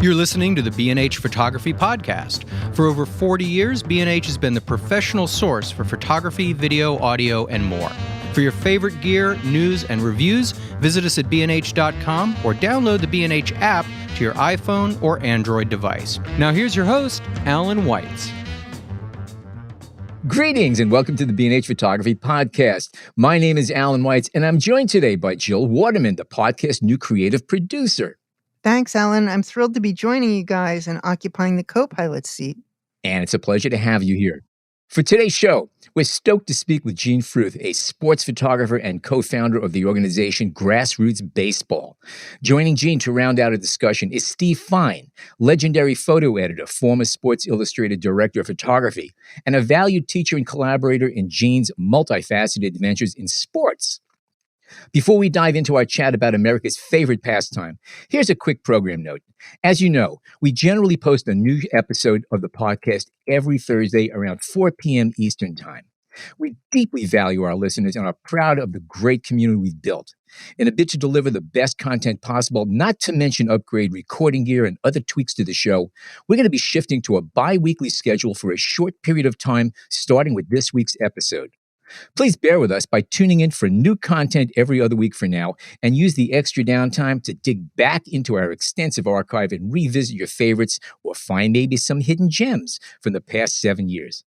You're listening to the B&H Photography Podcast. For over 40 years, B&H has been the professional source for photography, video, audio, and more. For your favorite gear, news, and reviews, visit us at bnh.com or download the B&H app to your iPhone or Android device. Now here's your host, Alan Weitz. Greetings and welcome to the B&H Photography Podcast. My name is Alan Weitz, and I'm joined today by Jill Waterman, the podcast's new creative producer. Thanks, Alan. I'm thrilled to be joining you guys and occupying the co-pilot seat. And it's a pleasure to have you here. For today's show, we're stoked to speak with Jean Fruth, a sports photographer and co-founder of the organization Grassroots Baseball. Joining Jean to round out a discussion is Steve Fine, legendary photo editor, former Sports Illustrated director of photography, and a valued teacher and collaborator in Jean's multifaceted adventures in sports. Before we dive into our chat about America's favorite pastime, here's a quick program note. As you know, we generally post a new episode of the podcast every Thursday around 4 p.m. Eastern Time. We deeply value our listeners and are proud of the great community we've built. In a bid to deliver the best content possible, not to mention upgrade recording gear and other tweaks to the show, we're going to be shifting to a bi-weekly schedule for a short period of time, starting with this week's episode. Please bear with us by tuning in for new content every other week for now, and use the extra downtime to dig back into our extensive archive and revisit your favorites or find maybe some hidden gems from the past 7 years.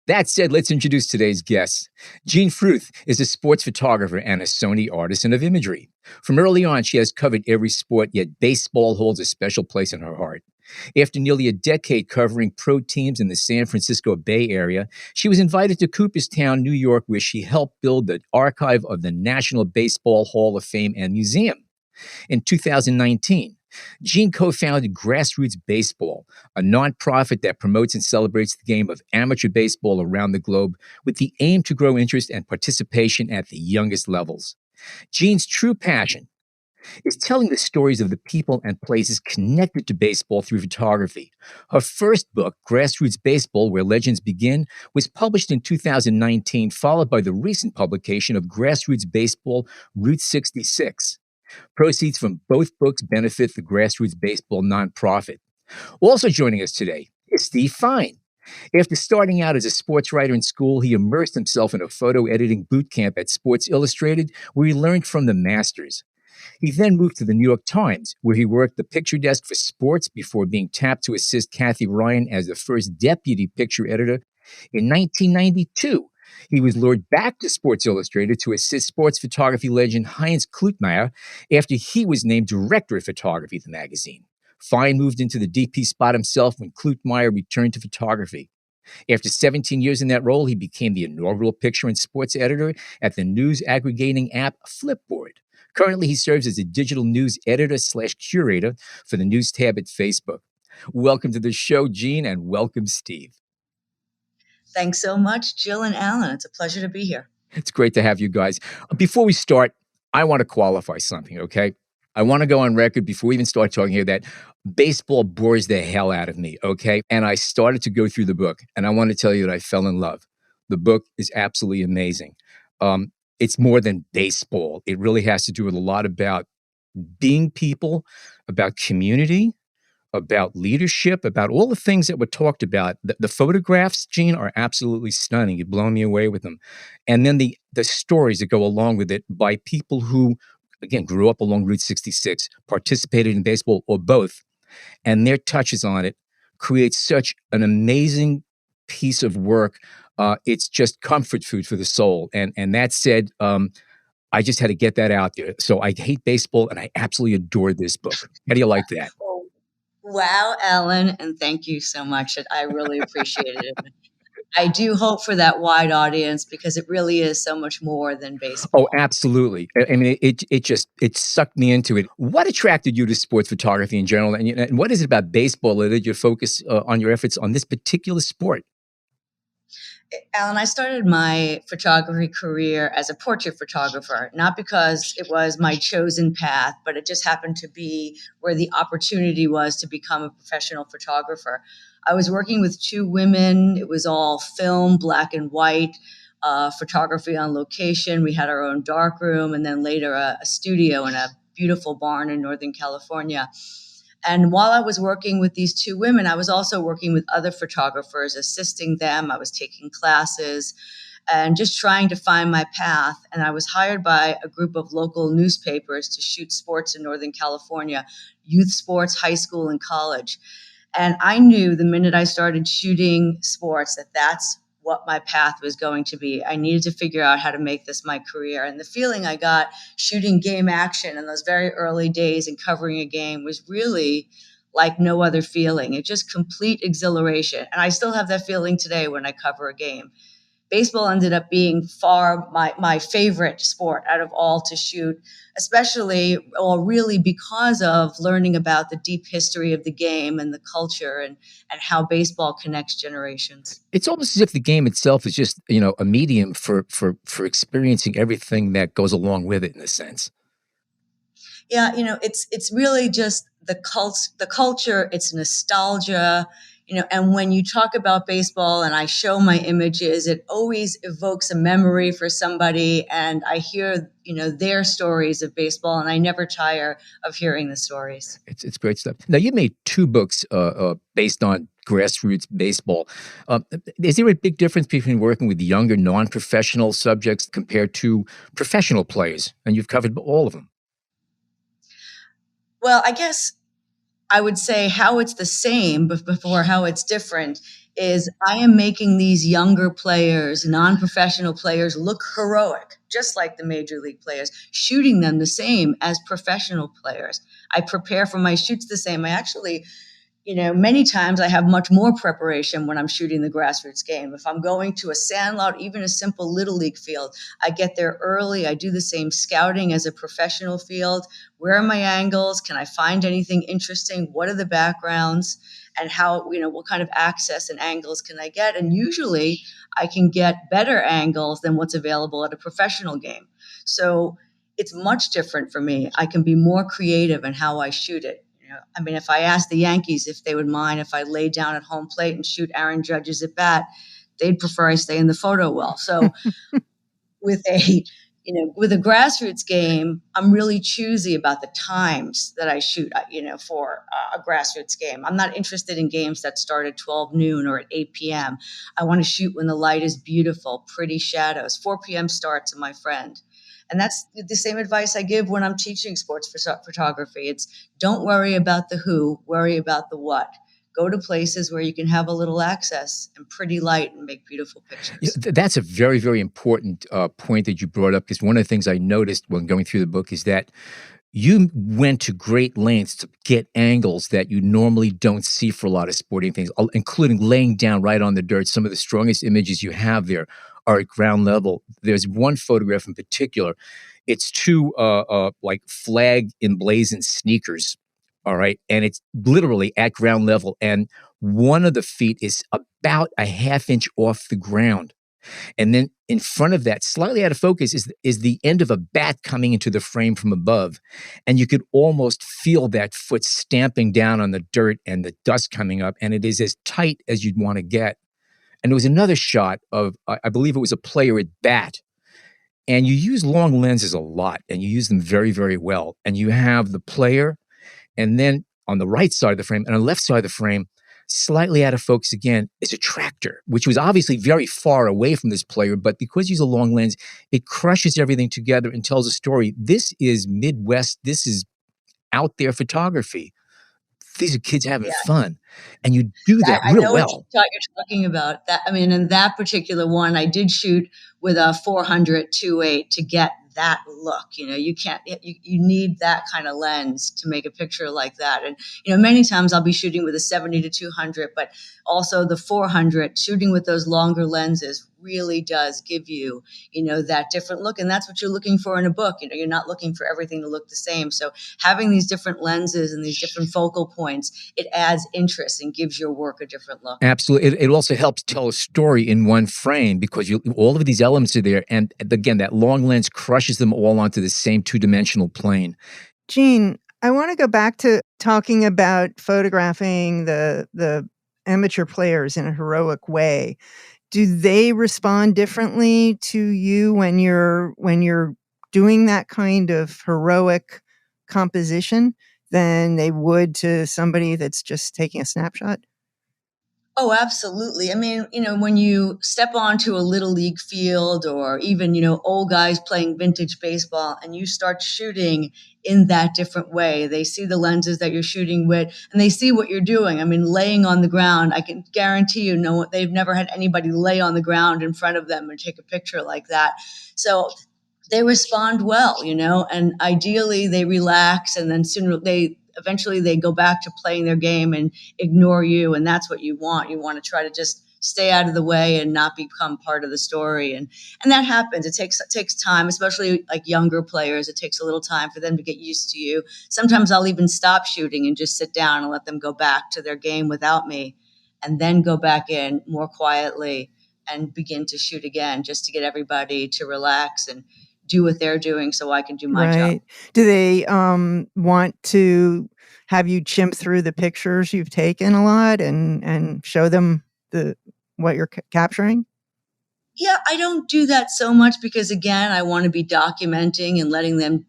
That said, let's introduce today's guest. Jean Fruth is a sports photographer and a Sony artisan of imagery. From early on, she has covered every sport, yet baseball holds a special place in her heart. After nearly a decade covering pro teams in the San Francisco Bay Area, she was invited to Cooperstown, New York, where she helped build the archive of the National Baseball Hall of Fame and Museum. In 2019, Jean co-founded Grassroots Baseball, a nonprofit that promotes and celebrates the game of amateur baseball around the globe with the aim to grow interest and participation at the youngest levels. Jean's true passion is telling the stories of the people and places connected to baseball through photography. Her first book, Grassroots Baseball, Where Legends Begin, was published in 2019, followed by the recent publication of Grassroots Baseball, Route 66. Proceeds from both books benefit the Grassroots Baseball nonprofit. Also joining us today is Steve Fine. After starting out as a sports writer in school, he immersed himself in a photo editing boot camp at Sports Illustrated, where he learned from the masters. He then moved to the New York Times, where he worked the picture desk for sports before being tapped to assist Kathy Ryan as the first deputy picture editor. In 1992, he was lured back to Sports Illustrated to assist sports photography legend Heinz Klutmeyer after he was named director of photography of the magazine. Fine moved into the DP spot himself when Klutmeyer returned to photography. After 17 years in that role, he became the inaugural picture and sports editor at the news aggregating app Flipboard. Currently, he serves as a digital news editor/curator for the news tab at Facebook. Welcome to the show, Jean, and welcome, Steve. Thanks so much, Jill and Alan. It's a pleasure to be here. It's great to have you guys. Before we start, I want to qualify something, okay? I want to go on record before we even start talking here that baseball bores the hell out of me, okay? And I started to go through the book, and I want to tell you that I fell in love. The book is absolutely amazing. It's more than baseball. It really has to do with a lot about being people, about community, about leadership, about all the things that were talked about. The photographs, Jean, are absolutely stunning. You've blown me away with them. And then the stories that go along with it by people who, again, grew up along Route 66, participated in baseball, or both, and their touches on it creates such an amazing piece of work. It's just comfort food for the soul. And that said, I just had to get that out there. So I hate baseball, and I absolutely adore this book. How do you like that? Wow, Alan, and thank you so much. I really appreciate it. I do hope for that wide audience because it really is so much more than baseball. Oh, absolutely. I mean, it sucked me into it. What attracted you to sports photography in general? And what is it about baseball that led you to focus on your efforts on this particular sport? Alan, I started my photography career as a portrait photographer, not because it was my chosen path, but it just happened to be where the opportunity was to become a professional photographer. I was working with two women. It was all film, black and white, photography on location. We had our own darkroom, and then later a studio in a beautiful barn in Northern California. And while I was working with these two women, I was also working with other photographers, assisting them. I was taking classes and just trying to find my path. And I was hired by a group of local newspapers to shoot sports in Northern California, youth sports, high school and college. And I knew the minute I started shooting sports that that's what my path was going to be. I needed to figure out how to make this my career. And the feeling I got shooting game action in those very early days and covering a game was really like no other feeling. It's just complete exhilaration. And I still have that feeling today when I cover a game. Baseball ended up being far my favorite sport out of all to shoot, especially or really because of learning about the deep history of the game and the culture and how baseball connects generations. It's almost as if the game itself is just, a medium for experiencing everything that goes along with it in a sense. Yeah, it's really just the culture, it's nostalgia. And when you talk about baseball and I show my images, it always evokes a memory for somebody. And I hear, their stories of baseball, and I never tire of hearing the stories. It's great stuff. Now, you made 2 books based on grassroots baseball. Is there a big difference between working with younger, non-professional subjects compared to professional players? And you've covered all of them. Well, I guess I would say how it's the same, but before how it's different is I am making these younger players, non-professional players, look heroic, just like the major league players, shooting them the same as professional players. I prepare for my shoots the same. I actually, many times I have much more preparation when I'm shooting the grassroots game. If I'm going to a sandlot, even a simple little league field, I get there early. I do the same scouting as a professional field. Where are my angles? Can I find anything interesting? What are the backgrounds? And how, what kind of access and angles can I get? And usually I can get better angles than what's available at a professional game. So it's much different for me. I can be more creative in how I shoot it. If I asked the Yankees if they would mind if I lay down at home plate and shoot Aaron Judge's at bat, they'd prefer I stay in the photo well. So with a grassroots game, I'm really choosy about the times that I shoot, for a grassroots game. I'm not interested in games that start at 12 noon or at 8 p.m. I want to shoot when the light is beautiful, pretty shadows. 4 p.m. starts are my friend. And that's the same advice I give when I'm teaching sports photography. It's don't worry about the who, worry about the what. Go to places where you can have a little access and pretty light and make beautiful pictures. Yeah, that's a very, very important point that you brought up, because one of the things I noticed when going through the book is that you went to great lengths to get angles that you normally don't see for a lot of sporting things, including laying down right on the dirt. Some of the strongest images you have there are at ground level. There's one photograph in particular. It's 2 like flag emblazoned sneakers. All right. And it's literally at ground level. And one of the feet is about a half inch off the ground. And then in front of that, slightly out of focus, is the end of a bat coming into the frame from above. And you could almost feel that foot stamping down on the dirt and the dust coming up. And it is as tight as you'd want to get. And there was another shot of, I believe it was a player at bat. And you use long lenses a lot, and you use them very, very well. And you have the player, and then on the right side of the frame and on the left side of the frame, slightly out of focus again, is a tractor, which was obviously very far away from this player, but because you use a long lens, it crushes everything together and tells a story. This is Midwest. This is out there photography. These are kids having fun. And you do that real well. I know what you're talking about. That, in that particular one, I did shoot with a 400 2.8 to get that look. You can't, you need that kind of lens to make a picture like that. And, many times I'll be shooting with a 70 to 200, but also the 400, shooting with those longer lenses really does give you, that different look. And that's what you're looking for in a book. You're not looking for everything to look the same. So having these different lenses and these different focal points, it adds interest and gives your work a different look. Absolutely. It also helps tell a story in one frame, because all of these elements are there. And again, that long lens crushes them all onto the same 2-dimensional plane. Jean, I want to go back to talking about photographing the amateur players in a heroic way. Do they respond differently to you when you're doing that kind of heroic composition than they would to somebody that's just taking a snapshot? Oh, absolutely. I mean, when you step onto a little league field or even, old guys playing vintage baseball and you start shooting in that different way, they see the lenses that you're shooting with and they see what you're doing. I mean, laying on the ground, I can guarantee they've never had anybody lay on the ground in front of them and take a picture like that. So they respond well, and ideally they relax and then eventually they go back to playing their game and ignore you. And that's what you want. You want to try to just stay out of the way and not become part of the story. And that happens. It takes time, especially like younger players. It takes a little time for them to get used to you. Sometimes I'll even stop shooting and just sit down and let them go back to their game without me and then go back in more quietly and begin to shoot again, just to get everybody to relax and do what they're doing so I can do my job. Right. Do they want to have you chimp through the pictures you've taken a lot and show them what you're capturing? Yeah, I don't do that so much because, again, I want to be documenting and letting them,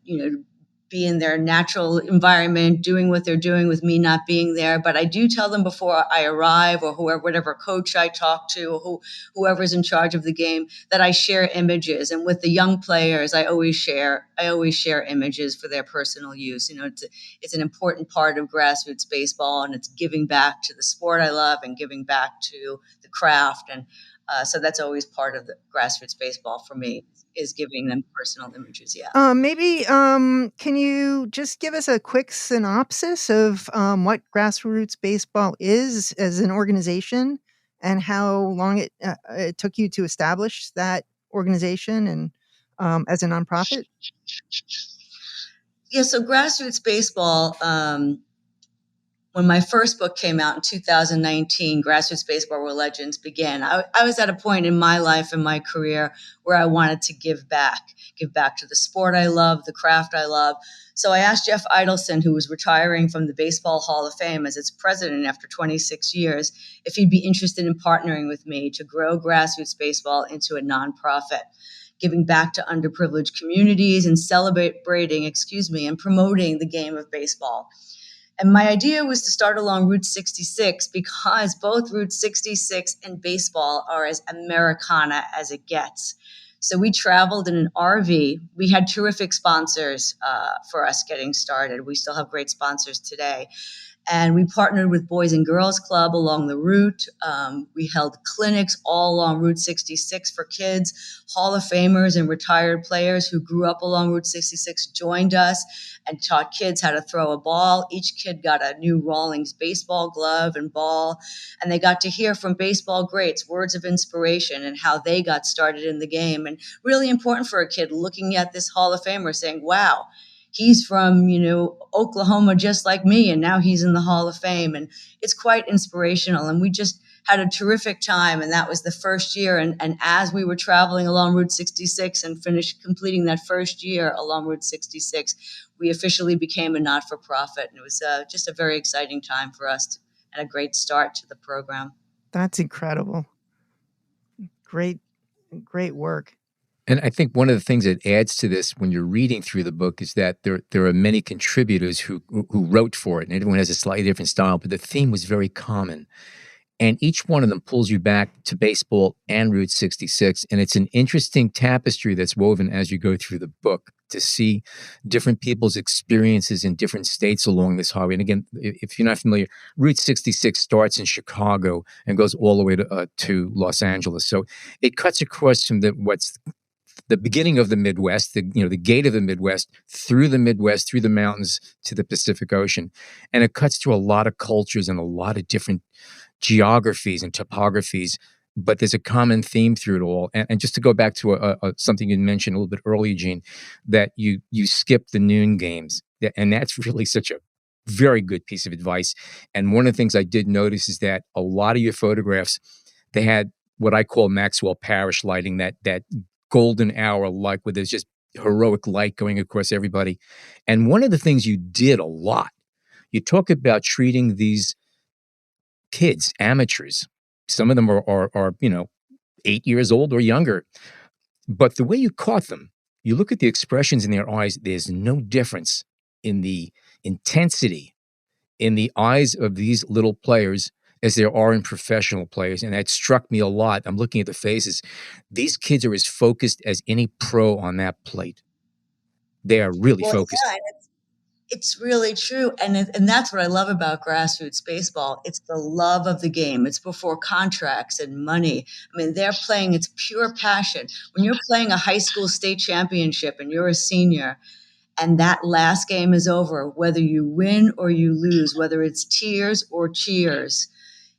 be in their natural environment, doing what they're doing with me not being there. But I do tell them before I arrive, or whatever coach I talk to, or whoever's in charge of the game, that I share images. And with the young players, I always share images for their personal use. It's an important part of grassroots baseball, and it's giving back to the sport I love and giving back to the craft. And so that's always part of the grassroots baseball for me, is giving them personal images. Yeah. Maybe can you just give us a quick synopsis of what Grassroots Baseball is as an organization and how long it took you to establish that organization and as a nonprofit? Yeah. So Grassroots Baseball, when my first book came out in 2019, Grassroots Baseball Where Legends Began, I was at a point in my life and my career where I wanted to give back to the sport I love, the craft I love. So I asked Jeff Idelson, who was retiring from the Baseball Hall of Fame as its president after 26 years, if he'd be interested in partnering with me to grow Grassroots Baseball into a nonprofit, giving back to underprivileged communities and celebrating, and promoting the game of baseball. And my idea was to start along Route 66 because both Route 66 and baseball are as Americana as it gets. So we traveled in an RV. We had terrific sponsors for us getting started. We still have great sponsors today. And we partnered with Boys and Girls Club along the route. We held clinics all along Route 66 for kids. Hall of Famers and retired players who grew up along Route 66 joined us and taught kids how to throw a ball. Each kid got a new Rawlings baseball glove and ball. And they got to hear from baseball greats words of inspiration and how they got started in the game. And really important for a kid looking at this Hall of Famer saying, wow, he's from, Oklahoma, just like me, and now he's in the Hall of Fame. And it's quite inspirational. And we just had a terrific time. And that was the first year. And as we were traveling along Route 66 and completing that first year along Route 66, we officially became a not-for-profit. And it was just a very exciting time for us and a great start to the program. That's incredible. Great work. And I think one of the things that adds to this when you're reading through the book is that there are many contributors who wrote for it, and everyone has a slightly different style, but the theme was very common. And each one of them pulls you back to baseball and Route 66. And it's an interesting tapestry that's woven as you go through the book to see different people's experiences in different states along this highway. And again, if you're not familiar, Route 66 starts in Chicago and goes all the way to Los Angeles. So it cuts across from what's the beginning of the Midwest, the gate of the Midwest, through the Midwest, through the mountains to the Pacific Ocean. And it cuts through a lot of cultures and a lot of different geographies and topographies, but there's a common theme through it all. And just to go back to something you mentioned a little bit earlier, Gene, that you skip the noon games. And that's really such a very good piece of advice. And one of the things I did notice is that a lot of your photographs, they had what I call Maxwell Parrish lighting, that golden hour light where there's just heroic light going across everybody. And one of the things you did a lot, you talk about treating these kids, amateurs. Some of them are 8 years old or younger. But the way you caught them, you look at the expressions in their eyes, there's no difference in the intensity in the eyes of these little players as there are in professional players. And that struck me a lot. I'm looking at the faces. These kids are as focused as any pro on that plate. They are really focused. Yeah, it's really true. And that's what I love about grassroots baseball. It's the love of the game. It's before contracts and money. I mean, they're playing, it's pure passion. When you're playing a high school state championship and you're a senior and that last game is over, whether you win or you lose, whether it's tears or cheers,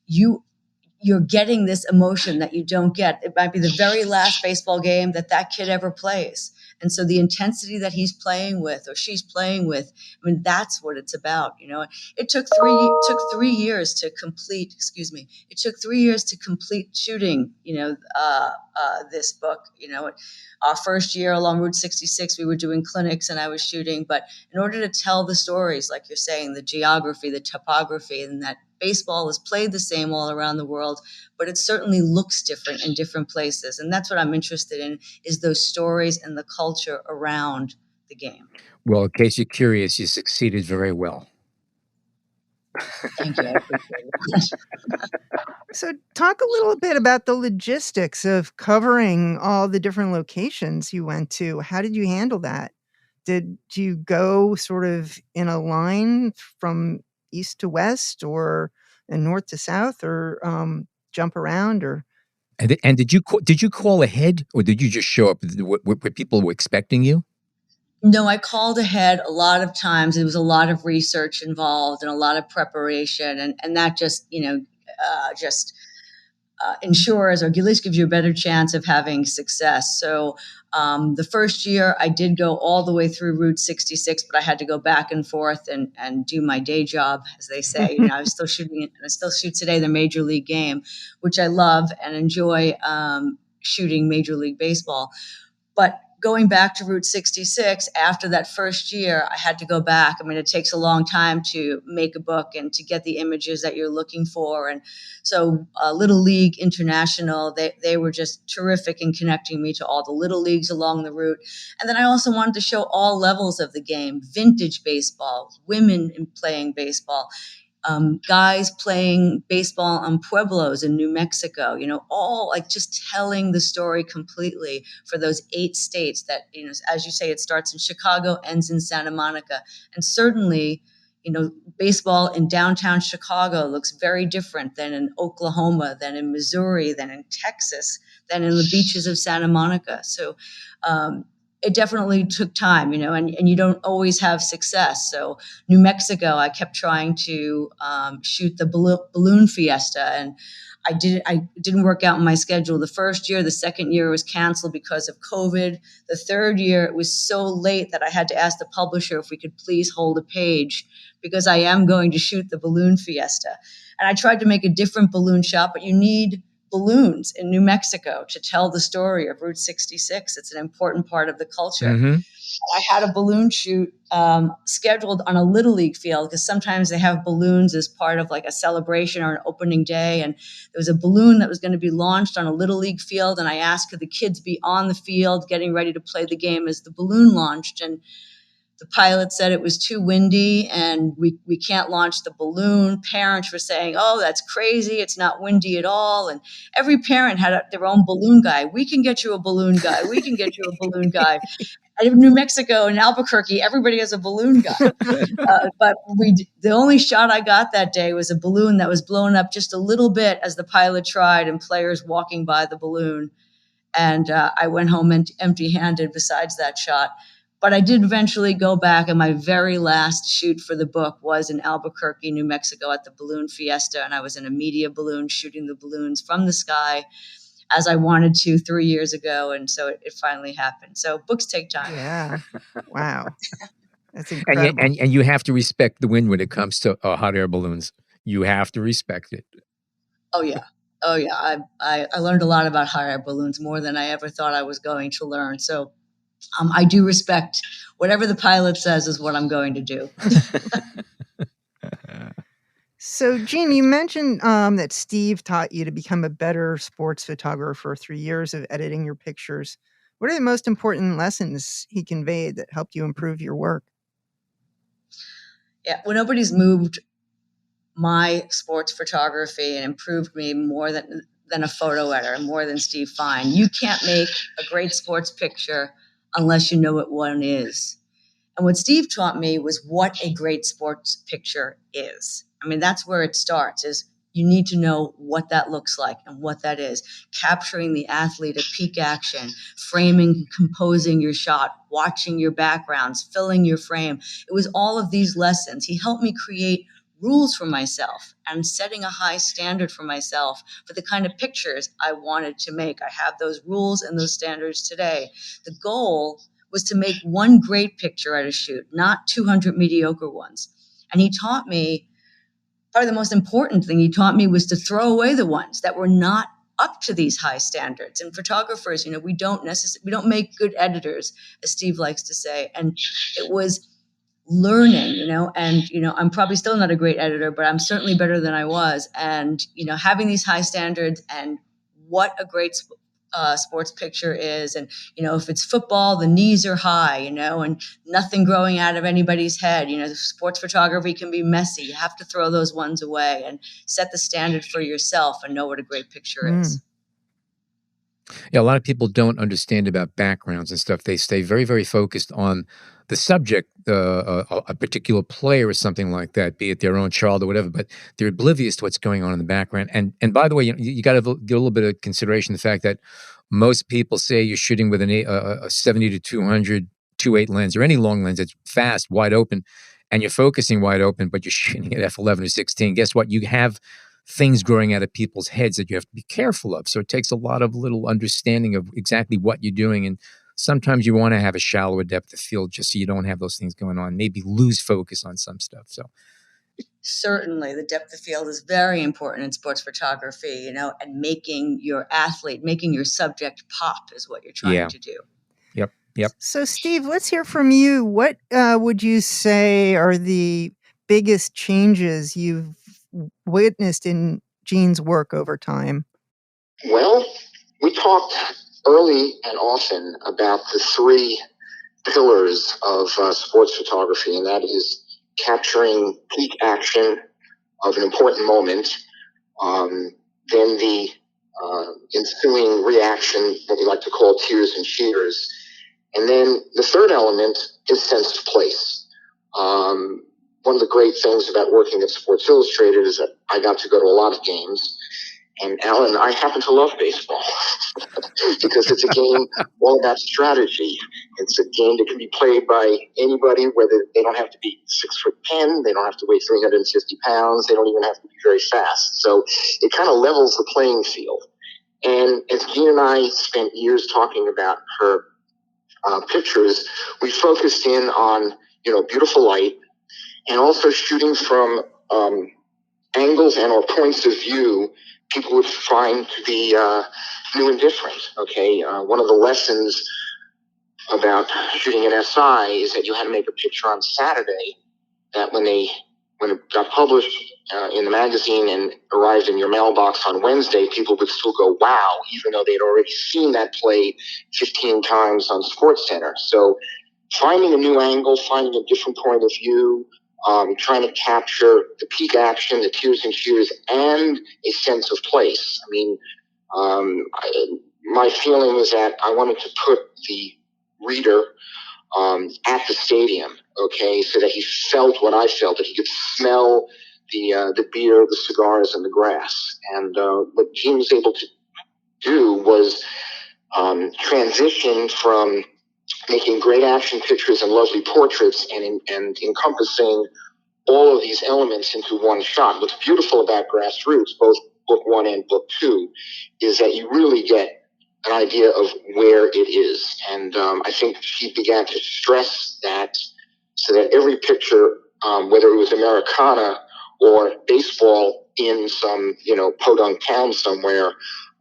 you're getting this emotion that you don't get. It might be the very last baseball game that kid ever plays. And so the intensity that he's playing with or she's playing with, I mean, that's what it's about. It took 3 years to complete, it took 3 years to complete shooting, this book. Our first year along Route 66, we were doing clinics and I was shooting. But in order to tell the stories, like you're saying, the geography, the topography, and that baseball is played the same all around the world, but it certainly looks different in different places. And that's what I'm interested in, is those stories and the culture around the game. Well, in case you're curious, you succeeded very well. Thank you. I appreciate it. So talk a little bit about the logistics of covering all the different locations you went to. How did you handle that? Did you go sort of in a line from east to west or north to south, or jump around? Or And did you call ahead, or did you just show up where people were expecting you? No, I called ahead a lot of times. There was a lot of research involved and a lot of preparation, and that just ensures, or at least gives you a better chance of having success. So the first year I did go all the way through Route 66, but I had to go back and forth and do my day job, as they say. I was still shooting it, and I still shoot today the Major League game, which I love and enjoy shooting Major League Baseball. But going back to Route 66, after that first year, I had to go back. I mean, it takes a long time to make a book and to get the images that you're looking for. And so Little League International, they were just terrific in connecting me to all the little leagues along the route. And then I also wanted to show all levels of the game: vintage baseball, women playing baseball, guys playing baseball on pueblos in New Mexico, all like just telling the story completely for those 8 states that, as you say, it starts in Chicago, ends in Santa Monica. And certainly, baseball in downtown Chicago looks very different than in Oklahoma, than in Missouri, than in Texas, than in the beaches of Santa Monica. So, it definitely took time, and you don't always have success. So New Mexico, I kept trying to shoot the balloon fiesta, and I didn't work out in my schedule the first year. The second year was canceled because of COVID. The third year, it was so late that I had to ask the publisher if we could please hold a page, because I am going to shoot the balloon fiesta. And I tried to make a different balloon shot, but you need balloons in New Mexico to tell the story of Route 66. It's an important part of the culture. Mm-hmm. I had a balloon shoot scheduled on a Little League field, because sometimes they have balloons as part of like a celebration or an opening day. And there was a balloon that was going to be launched on a Little League field. And I asked, could the kids be on the field getting ready to play the game as the balloon launched? And the pilot said it was too windy and we can't launch the balloon. Parents were saying, oh, that's crazy. It's not windy at all. And every parent had their own balloon guy. We can get you a balloon guy. We can get you a balloon guy. And in New Mexico and Albuquerque, everybody has a balloon guy. But the only shot I got that day was a balloon that was blown up just a little bit as the pilot tried, and players walking by the balloon. And I went home empty-handed besides that shot. But I did eventually go back, and my very last shoot for the book was in Albuquerque, New Mexico, at the Balloon Fiesta. And I was in a media balloon shooting the balloons from the sky as I wanted to 3 years ago. And so it finally happened. So books take time. Yeah. Wow. That's incredible. And you have to respect the wind when it comes to hot air balloons. You have to respect it. Oh, yeah. I learned a lot about hot air balloons, more than I ever thought I was going to learn. So I do respect whatever the pilot says is what I'm going to do. So, Gene, you mentioned that Steve taught you to become a better sports photographer 3 years of editing your pictures. What are the most important lessons he conveyed that helped you improve your work? Yeah, well, nobody's moved my sports photography and improved me more than a photo editor, more than Steve Fine. You can't make a great sports picture unless you know what one is. And what Steve taught me was what a great sports picture is. I mean, that's where it starts, is you need to know what that looks like and what that is. Capturing the athlete at peak action, framing, composing your shot, watching your backgrounds, filling your frame. It was all of these lessons. He helped me create rules for myself and setting a high standard for myself for the kind of pictures I wanted to make. I have those rules and those standards today. The goal was to make one great picture at a shoot, not 200 mediocre ones. And he taught me, probably the most important thing he taught me was to throw away the ones that were not up to these high standards. And photographers, we don't make good editors, as Steve likes to say. And it was learning, and, I'm probably still not a great editor, but I'm certainly better than I was. And, having these high standards and what a great sports picture is. And, if it's football, the knees are high, and nothing growing out of anybody's head. Sports photography can be messy. You have to throw those ones away and set the standard for yourself and know what a great picture is. Yeah, a lot of people don't understand about backgrounds and stuff. They stay very, very focused on the subject, a particular player or something like that, be it their own child or whatever, but they're oblivious to what's going on in the background. And by the way, you got to give a little bit of consideration the fact that most people say you're shooting with a 70 to 200 2.8 lens or any long lens that's fast, wide open, and you're focusing wide open, but you're shooting at f11 or 16. Guess what? You have things growing out of people's heads that you have to be careful of. So it takes a lot of little understanding of exactly what you're doing. And sometimes you want to have a shallower depth of field just so you don't have those things going on, maybe lose focus on some stuff. So certainly the depth of field is very important in sports photography, and making your athlete, making your subject pop is what you're trying to do. Yep. So Steve, let's hear from you. What would you say are the biggest changes you've witnessed in Gene's work over time? Well, we talked early and often about the three pillars of sports photography, and that is capturing peak action of an important moment, then the ensuing reaction, what we like to call tears and cheers, and then the third element is sense of place. One of the great things about working at Sports Illustrated is that I got to go to a lot of games. And Alan, I happen to love baseball because it's a game all about strategy. It's a game that can be played by anybody, whether they don't have to be 6'10", they don't have to weigh 350 pounds, they don't even have to be very fast. So it kind of levels the playing field. And as Gene and I spent years talking about her pictures, we focused in on, beautiful light and also shooting from angles and or points of view people would find to be new and different. Okay, one of the lessons about shooting an SI is that you had to make a picture on Saturday that when it got published in the magazine and arrived in your mailbox on Wednesday, people would still go, wow, even though they'd already seen that play 15 times on SportsCenter. So finding a new angle, finding a different point of view, trying to capture the peak action, the tears and cheers, and a sense of place. I mean, my feeling was that I wanted to put the reader at the stadium, okay, so that he felt what I felt, that he could smell the beer, the cigars, and the grass. And what Gene was able to do was transition from making great action pictures and lovely portraits and encompassing all of these elements into one shot. What's beautiful about Grassroots, both book 1 and book 2, is that you really get an idea of where it is. And I think she began to stress that so that every picture, whether it was Americana or baseball in some, podunk town somewhere,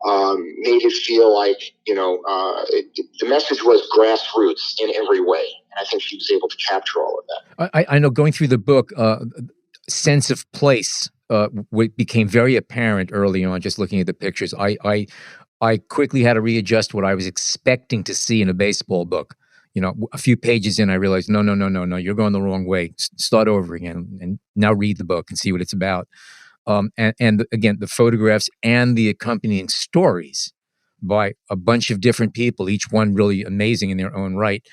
made it feel like, the message was grassroots in every way. And I think she was able to capture all of that. I know going through the book, sense of place became very apparent early on, just looking at the pictures. I quickly had to readjust what I was expecting to see in a baseball book. a few pages in, I realized, no, you're going the wrong way. Start over again and now read the book and see what it's about. And again, the photographs and the accompanying stories by a bunch of different people, each one really amazing in their own right,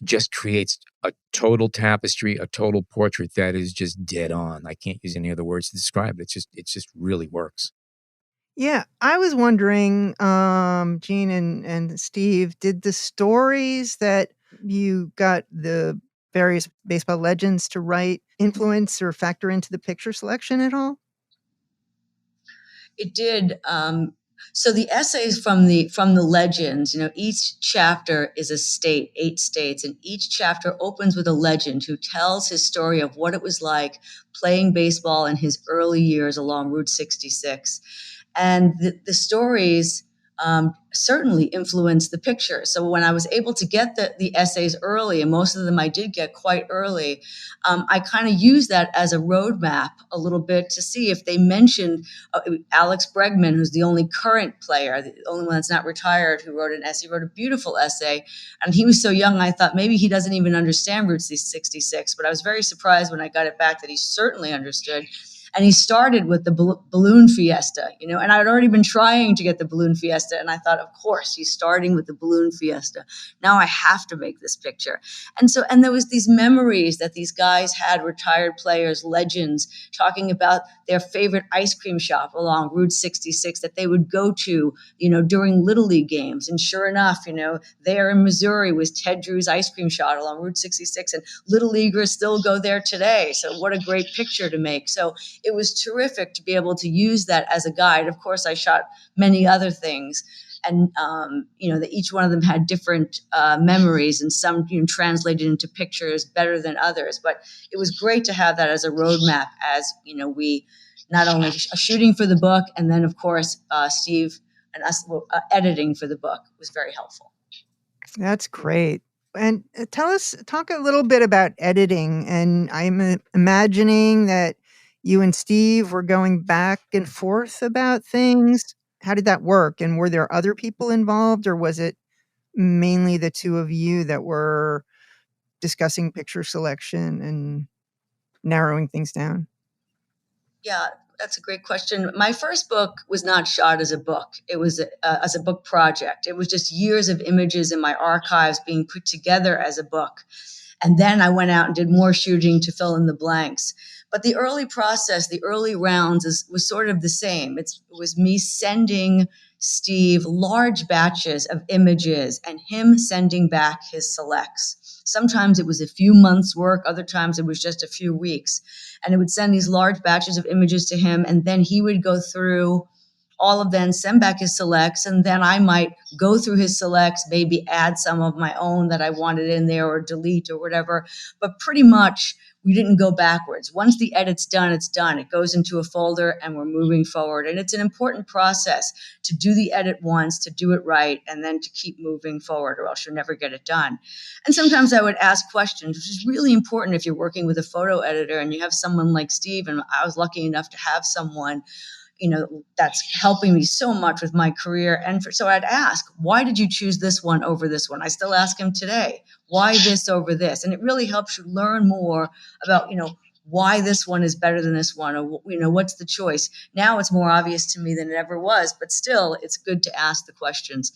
just creates a total tapestry, a total portrait that is just dead on. I can't use any other words to describe it. It just really works. Yeah, I was wondering, Gene and Steve, did the stories that you got the various baseball legends to write influence or factor into the picture selection at all? It did. So the essays from the legends, each chapter is a state, 8 states, and each chapter opens with a legend who tells his story of what it was like playing baseball in his early years along Route 66. And the stories certainly influenced the picture. So when I was able to get the essays early, and most of them I did get quite early, I kind of used that as a roadmap a little bit to see if they mentioned Alex Bregman, who's the only current player, the only one that's not retired, who wrote an essay. He wrote a beautiful essay, and he was so young, I thought maybe he doesn't even understand Route 66, but I was very surprised when I got it back that he certainly understood. And he started with the balloon fiesta, and I'd already been trying to get the balloon fiesta. And I thought, of course, he's starting with the balloon fiesta. Now I have to make this picture. And there was these memories that these guys had, retired players, legends, talking about their favorite ice cream shop along Route 66 that they would go to, during Little League games. And sure enough, there in Missouri was Ted Drew's ice cream shop along Route 66, and Little Leaguers still go there today. So what a great picture to make. So it was terrific to be able to use that as a guide. Of course, I shot many other things, and that each one of them had different memories, and some translated into pictures better than others. But it was great to have that as a roadmap, as we not only shooting for the book, and then of course Steve and us editing for the book was very helpful. That's great. And talk a little bit about editing. And I'm imagining that you and Steve were going back and forth about things. How did that work? And were there other people involved, or was it mainly the two of you that were discussing picture selection and narrowing things down? Yeah, that's a great question. My first book was not shot as a book. It was as a book project. It was just years of images in my archives being put together as a book. And then I went out and did more shooting to fill in the blanks. But the early process, the early rounds was sort of the same. It was me sending Steve large batches of images and him sending back his selects. Sometimes it was a few months' work. Other times it was just a few weeks. And it would send these large batches of images to him, and then he would go through all of them, send back his selects, and then I might go through his selects, maybe add some of my own that I wanted in there or delete or whatever. But pretty much we didn't go backwards. Once the edit's done, it's done. It goes into a folder and we're moving forward. And it's an important process to do the edit once, to do it right, and then to keep moving forward, or else you'll never get it done. And sometimes I would ask questions, which is really important if you're working with a photo editor and you have someone like Steve, and I was lucky enough to have someone that's helping me so much with my career. And so I'd ask, why did you choose this one over this one? I still ask him today, why this over this? And it really helps you learn more about, why this one is better than this one, or, what's the choice? Now it's more obvious to me than it ever was, but still it's good to ask the questions.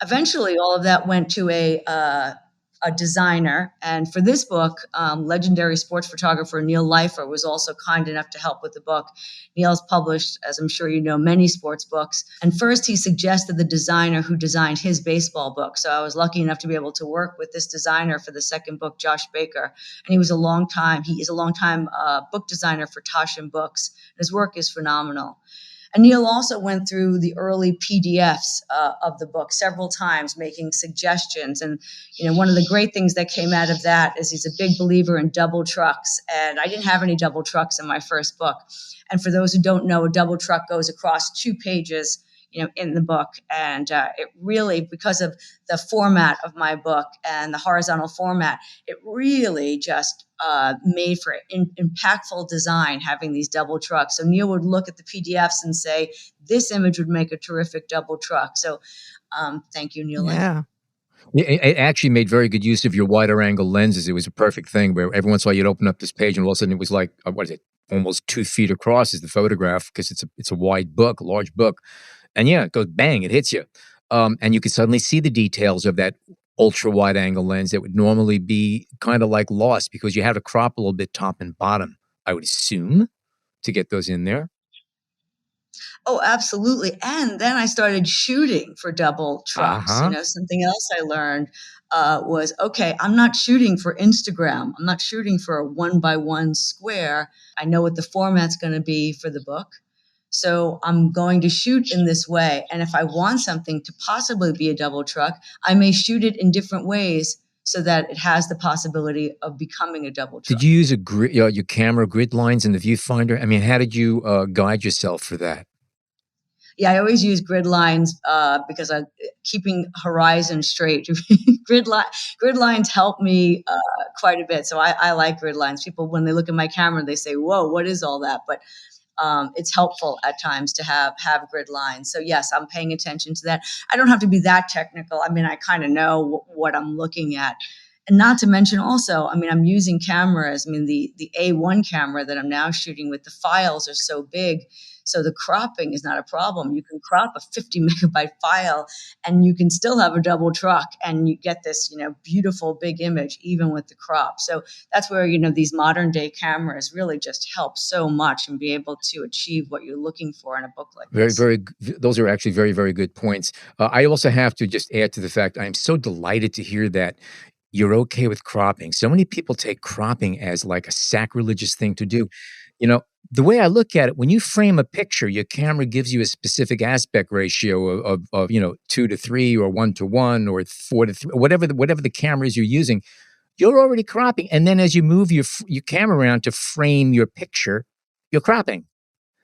Eventually, all of that went to a designer. And for this book, legendary sports photographer Neil Leifer was also kind enough to help with the book. Neil's published, as I'm sure you know, many sports books. And first he suggested the designer who designed his baseball book. So I was lucky enough to be able to work with this designer for the second book, Josh Baker. And he is a long time book designer for Pastime books. His work is phenomenal. And Neil also went through the early PDFs of the book several times, making suggestions. And, one of the great things that came out of that is he's a big believer in double trucks. And I didn't have any double trucks in my first book. And for those who don't know, a double truck goes across 2 pages, in the book. And it really, because of the format of my book and the horizontal format, it really just made for impactful design, having these double trucks. So Neil would look at the PDFs and say, this image would make a terrific double truck. So thank you, Neil. Yeah. It actually made very good use of your wider angle lenses. It was a perfect thing where every once in a while you'd open up this page and all of a sudden it was like, what is it, almost 2 feet across is the photograph because it's a wide book, a large book. And yeah, it goes bang, it hits you. And you could suddenly see the details of that ultra wide angle lens that would normally be kind of like lost because you had to crop a little bit top and bottom, I would assume, to get those in there. Oh, absolutely. And then I started shooting for double trucks. Uh-huh. Something else I learned was, okay, I'm not shooting for Instagram. I'm not shooting for a 1x1 square. I know what the format's going to be for the book. So I'm going to shoot in this way. And if I want something to possibly be a double truck, I may shoot it in different ways so that it has the possibility of becoming a double truck. Did you use your camera grid lines in the viewfinder? I mean, how did you guide yourself for that? Yeah, I always use grid lines because I'm keeping horizon straight. grid lines help me quite a bit. So I like grid lines. People, when they look at my camera, they say, whoa, what is all that? But it's helpful at times to have grid lines. So yes, I'm paying attention to that. I don't have to be that technical. I mean, I kind of know what I'm looking at. And not to mention also, I mean, I'm using cameras. I mean, the A1 camera that I'm now shooting with, the files are so big. So the cropping is not a problem. You can crop a 50 megabyte file and you can still have a double truck and you get this, beautiful big image even with the crop. So that's where, these modern day cameras really just help so much and be able to achieve what you're looking for in a book like this. Those are actually very, very good points. I also have to just add to the fact I'm so delighted to hear that you're okay with cropping. So many people take cropping as like a sacrilegious thing to do. The way I look at it, when you frame a picture, your camera gives you a specific aspect ratio of 2:3 or 1:1 or 4:3, whatever the camera is you're using. You're already cropping, and then as you move your camera around to frame your picture, you're cropping.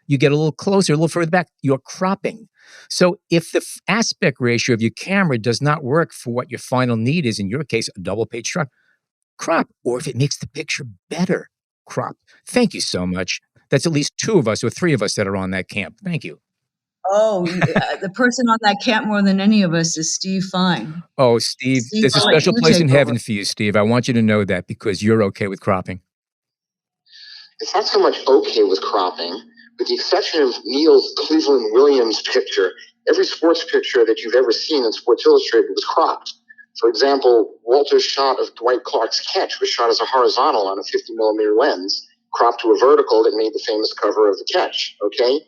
You get a little closer, a little further back, you're cropping. So if the aspect ratio of your camera does not work for what your final need is, in your case, a double page truck, crop. Or if it makes the picture better, crop. Thank you so much. That's at least 2 of us or 3 of us that are on that camp. Thank you. Oh, the person on that camp more than any of us is Steve Fine. Oh, Steve, there's a special place in heaven for you, Steve. I want you to know that because you're okay with cropping. It's not so much okay with cropping, with the exception of Neil's Cleveland Williams picture. Every sports picture that you've ever seen in Sports Illustrated was cropped. For example, Walter's shot of Dwight Clark's catch was shot as a horizontal on a 50 millimeter lens, cropped to a vertical that made the famous cover of the catch. Okay.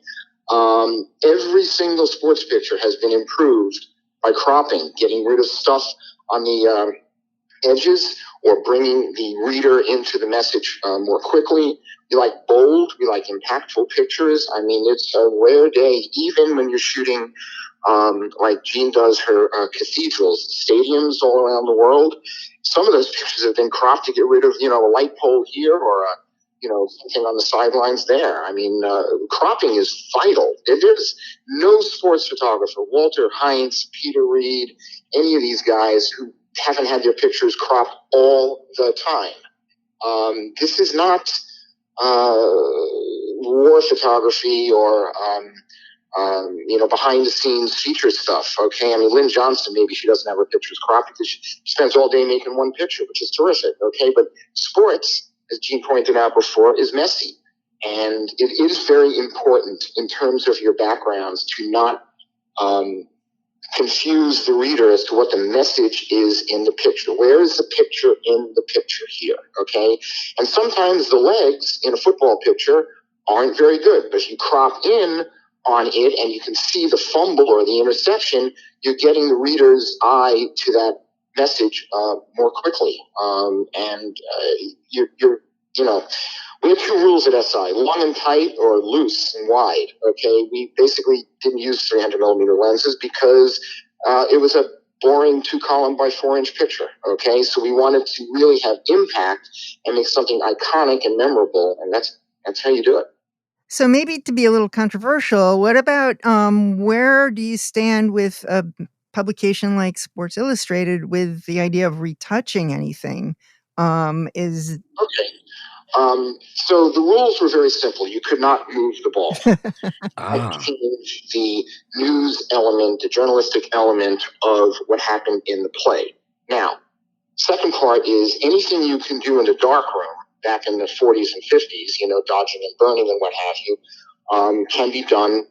Every single sports picture has been improved by cropping, getting rid of stuff on the edges or bringing the reader into the message more quickly. We like bold, we like impactful pictures. I mean, it's a rare day, even when you're shooting like Jean does her cathedrals, stadiums all around the world. Some of those pictures have been cropped to get rid of, a light pole here or something on the sidelines there. I mean, cropping is vital. There's no sports photographer, Walter Heinz, Peter Reed, any of these guys who haven't had their pictures cropped all the time. This is not war photography or behind the scenes feature stuff. Okay. I mean, Lynn Johnston, maybe she doesn't have her pictures cropped because she spends all day making one picture, which is terrific. Okay. But sports, as Jean pointed out before, is messy. And it is very important in terms of your backgrounds to not confuse the reader as to what the message is in the picture. Where is the picture in the picture here? Okay. And sometimes the legs in a football picture aren't very good, but if you crop in on it and you can see the fumble or the interception, you're getting the reader's eye to that message more quickly. We have 2 rules at SI, long and tight or loose and wide. Okay. We basically didn't use 300 millimeter lenses because it was a boring 2-column by 4-inch picture. Okay. So we wanted to really have impact and make something iconic and memorable. And that's how you do it. So maybe to be a little controversial, what about where do you stand with a publication like Sports Illustrated with the idea of retouching anything? Okay. So the rules were very simple. You could not move the ball. I changed the news element, the journalistic element of what happened in the play. Now, second part is anything you can do in the dark room back in the 40s and 50s, dodging and burning and what have you, can be done,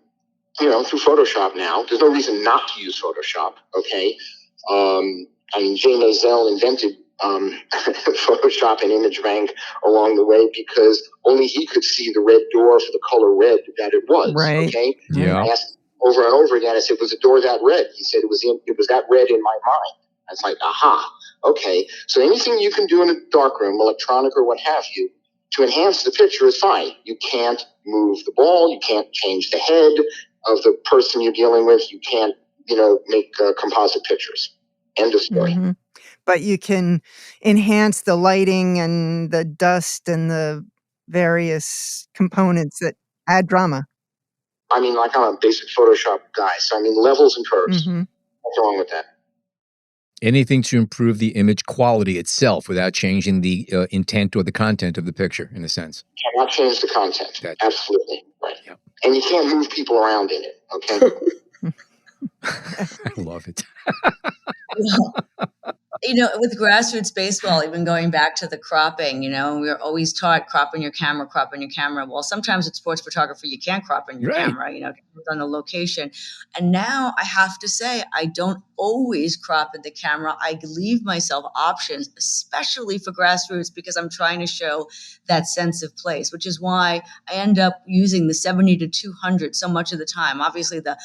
through Photoshop now. There's no reason not to use Photoshop, okay? Jay Maisel invented Photoshop and image bank along the way because only he could see the red door for the color red that it was, Right. okay? Yeah. I asked over and over again, I said, was the door that red? He said, it was that red in my mind. I was like, aha, okay. So anything you can do in a darkroom, electronic or what have you, to enhance the picture is fine. You can't move the ball. You can't change the head of the person you're dealing with. You can't, make composite pictures. End of story. Mm-hmm. But you can enhance the lighting and the dust and the various components that add drama. I'm a basic Photoshop guy. So, levels and curves. Mm-hmm. What's wrong with that? Anything to improve the image quality itself without changing the intent or the content of the picture, in a sense. Cannot change the content. Absolutely. Right. Yep. And you can't move people around in it, okay? I love it. With Grassroots Baseball, even going back to the cropping, we're always taught cropping your camera. Well, sometimes with sports photography, you can't crop in your camera, it depends on the location. And now I have to say, I don't always crop in the camera. I leave myself options, especially for Grassroots, because I'm trying to show that sense of place, which is why I end up using the 70 to 200 so much of the time. Obviously, the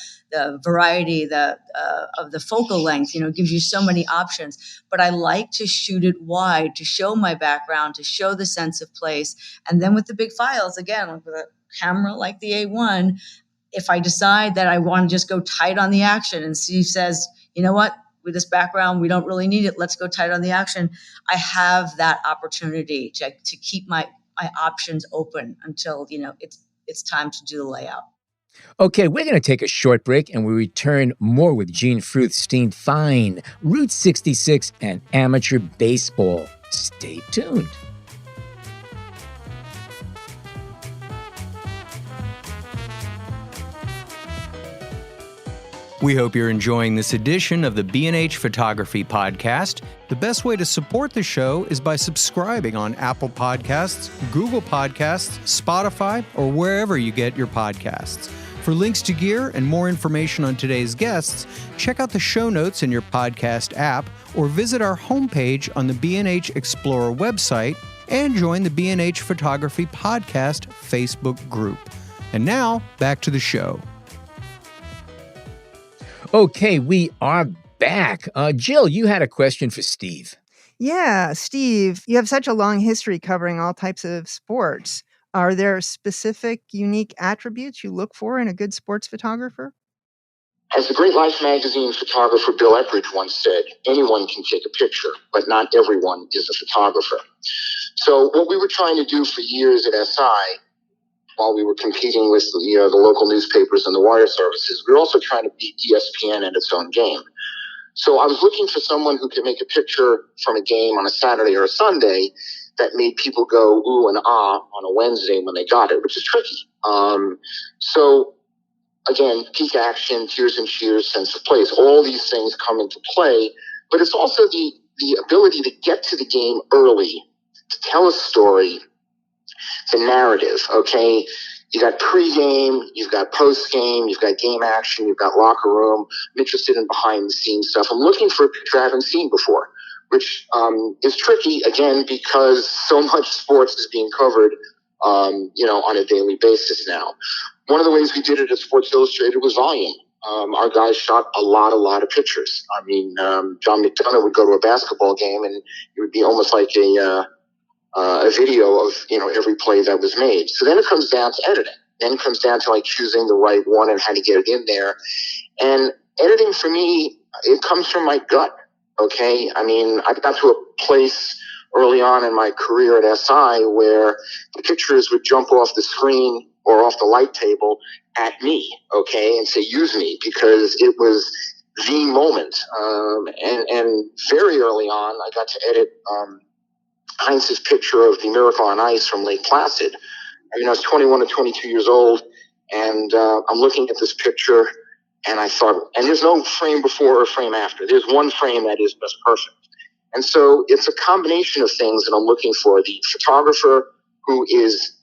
variety of the focal length, gives you so many options. But I like to shoot it wide to show my background, to show the sense of place. And then with the big files, again, with a camera like the A1, if I decide that I want to just go tight on the action and Steve says, you know what, with this background, we don't really need it. Let's go tight on the action. I have that opportunity to keep my options open until, it's time to do the layout. Okay, we're going to take a short break and we return more with Gene Fruth, Steen Fine, Route 66, and amateur baseball. Stay tuned. We hope you're enjoying this edition of the B&H Photography Podcast. The best way to support the show is by subscribing on Apple Podcasts, Google Podcasts, Spotify, or wherever you get your podcasts. For links to gear and more information on today's guests, check out the show notes in your podcast app or visit our homepage on the B&H Explorer website and join the B&H Photography Podcast Facebook group. And now, back to the show. Okay, we are back. Jill, you had a question for Steve. Yeah, Steve, you have such a long history covering all types of sports. Are there specific, unique attributes you look for in a good sports photographer? As the great Life magazine photographer Bill Epridge once said, anyone can take a picture, but not everyone is a photographer. So what we were trying to do for years at SI, while we were competing with the local newspapers and the wire services, we were also trying to beat ESPN at its own game. So I was looking for someone who could make a picture from a game on a Saturday or a Sunday that made people go ooh and ah on a Wednesday when they got it, which is tricky. So again, peak action, tears and cheers, sense of place, all these things come into play, but it's also the ability to get to the game early, to tell a story, the narrative, okay? You got pregame, you've got postgame, you've got game action, you've got locker room. I'm interested in behind the scenes stuff. I'm looking for a picture I haven't seen before, which is tricky, again, because so much sports is being covered, on a daily basis now. One of the ways we did it at Sports Illustrated was volume. Our guys shot a lot of pictures. John McDonough would go to a basketball game and it would be almost like a video of, every play that was made. So then it comes down to editing. Then it comes down to choosing the right one and how to get it in there. And editing for me, it comes from my gut. Okay. I got to a place early on in my career at SI where the pictures would jump off the screen or off the light table at me. Okay. And say, use me, because it was the moment. And very early on, I got to edit, Heinz's picture of the Miracle on Ice from Lake Placid. I was 21 or 22 years old, and I'm looking at this picture, and I thought, and there's no frame before or frame after. There's one frame that is just perfect. And so it's a combination of things that I'm looking for. The photographer who is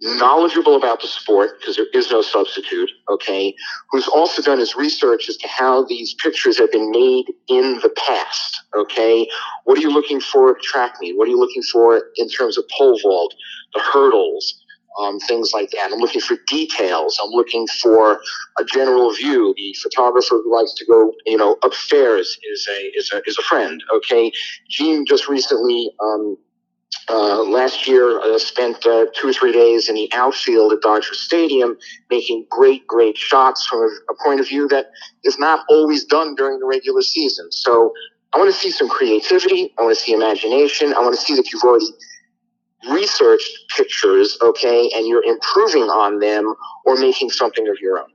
knowledgeable about the sport, because there is no substitute, okay, who's also done his research as to how these pictures have been made in the past, okay? What are you looking for at track meet? What are you looking for in terms of pole vault, the hurdles, things like that? I'm looking for details. I'm looking for a general view. The photographer who likes to go, upstairs is a friend, okay? Gene just recently, last year, spent 2 or 3 days in the outfield at Dodger Stadium making great shots from a point of view that is not always done during the regular season. So I want to see some creativity. I want to see imagination. I want to see that you've already researched pictures, okay, and you're improving on them or making something of your own.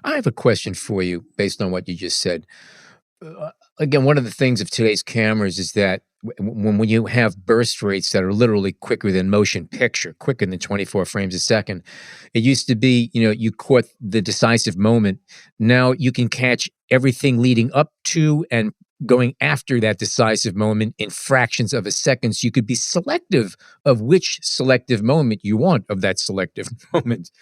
I have a question for you based on what you just said. Again, one of the things of today's cameras is that when you have burst rates that are literally quicker than motion picture, quicker than 24 frames a second, it used to be, you caught the decisive moment. Now you can catch everything leading up to and going after that decisive moment in fractions of a second. So you could be selective of which selective moment you want of that selective moment.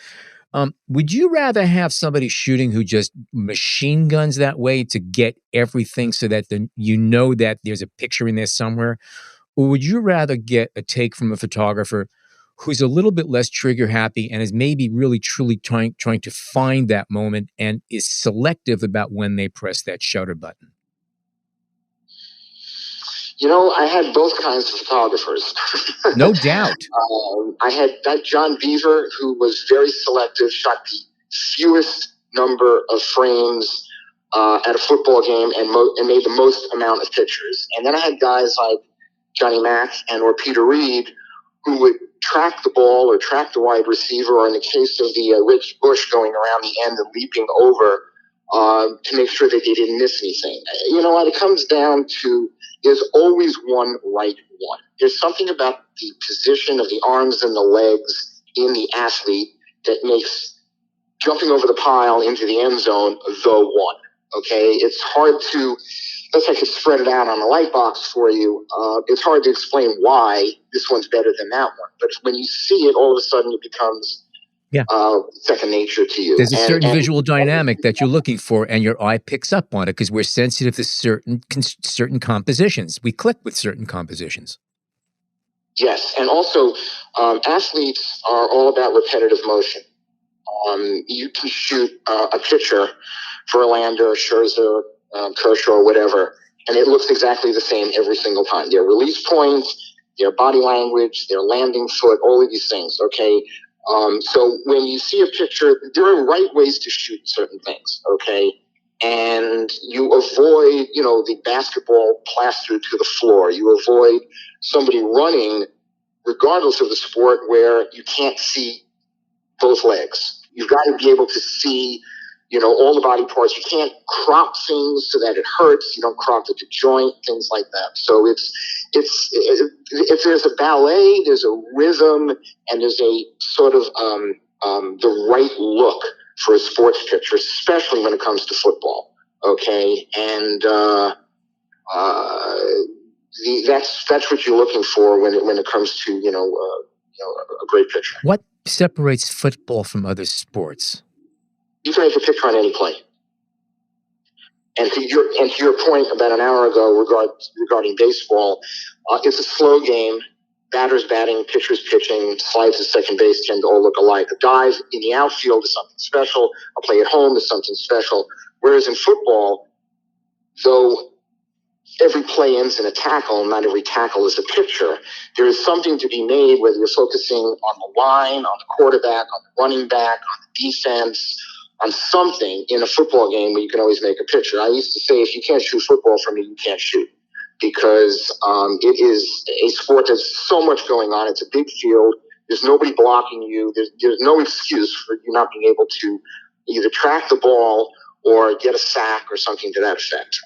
Would you rather have somebody shooting who just machine guns that way to get everything so that that there's a picture in there somewhere? Or would you rather get a take from a photographer who's a little bit less trigger happy and is maybe really truly trying to find that moment and is selective about when they press that shutter button? I had both kinds of photographers. No doubt. I had that John Beaver, who was very selective, shot the fewest number of frames at a football game and made the most amount of pictures. And then I had guys like Johnny Mack or Peter Reed, who would track the ball or track the wide receiver, or in the case of the Rich Bush going around the end and leaping over to make sure that they didn't miss anything. What it comes down to, there's always one right one. There's something about the position of the arms and the legs in the athlete that makes jumping over the pile into the end zone the one, okay? It's hard to, unless I could spread it out on a light box for you, it's hard to explain why this one's better than that one. But when you see it, all of a sudden it becomes second nature to you. There's a certain visual dynamic that you're looking for, and your eye picks up on it because we're sensitive to certain compositions. We click with certain compositions. Yes, and also athletes are all about repetitive motion. You can shoot a pitcher, Verlander, Scherzer, Kershaw, or whatever, and it looks exactly the same every single time. Their release points, their body language, their landing foot, all of these things, okay? So when you see a picture, there are right ways to shoot certain things, okay? And you avoid, the basketball plastered to the floor. You avoid somebody running, regardless of the sport, where you can't see both legs. You've got to be able to see, all the body parts. You can't crop things so that it hurts. You don't crop at the joint, things like that. So if there's a ballet, there's a rhythm, and there's a sort of the right look for a sports picture, especially when it comes to football. Okay, and that's what you're looking for when it comes to a great picture. What separates football from other sports? You can make a picture on any play. And to your point about an hour ago regarding baseball, it's a slow game. Batters batting, pitchers pitching, slides at second base tend to all look alike. A dive in the outfield is something special. A play at home is something special. Whereas in football, though every play ends in a tackle, not every tackle is a picture, there is something to be made, whether you're focusing on the line, on the quarterback, on the running back, on the defense, on something in a football game where you can always make a picture. I used to say, if you can't shoot football for me, you can't shoot, because it is a sport that's so much going on. It's a big field. There's nobody blocking you. There's no excuse for you not being able to either track the ball or get a sack or something to that effect.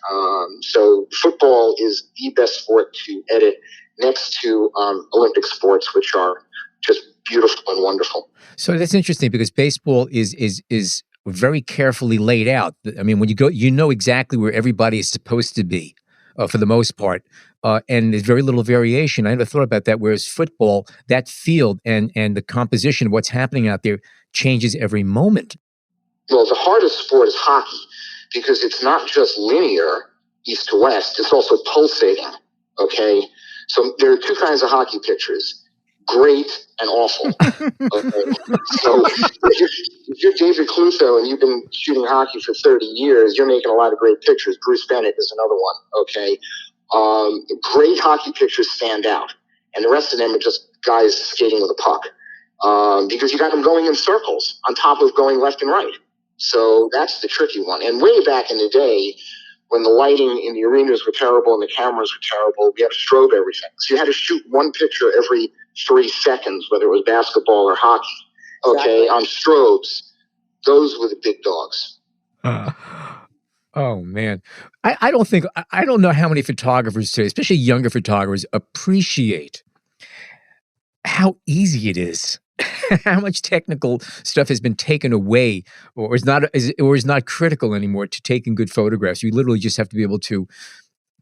So football is the best sport to edit next to Olympic sports, which are just beautiful and wonderful. So that's interesting because baseball is very carefully laid out. I mean, when you go, you know exactly where everybody is supposed to be for the most part. And there's very little variation. I never thought about that. Whereas football, that field and the composition of what's happening out there changes every moment. Well, the hardest sport is hockey because it's not just linear east to west, it's also pulsating. Okay. So there are two kinds of hockey pitchers, great and awful. Okay. So if you're David Clutho and you've been shooting hockey for 30 years, you're making a lot of great pictures. Bruce Bennett is another one. Okay. Great hockey pitchers stand out, and the rest of them are just guys skating with a puck because you got them going in circles on top of going left and right. So that's the tricky one. And way back in the day, when the lighting in the arenas were terrible and the cameras were terrible, we had to strobe everything. So you had to shoot one picture every 3 seconds, whether it was basketball or hockey. Okay, on strobes. Those were the big dogs. Oh man, I don't know how many photographers today, especially younger photographers, appreciate how easy it is, how much technical stuff has been taken away, or is not critical anymore to taking good photographs. You literally just have to be able to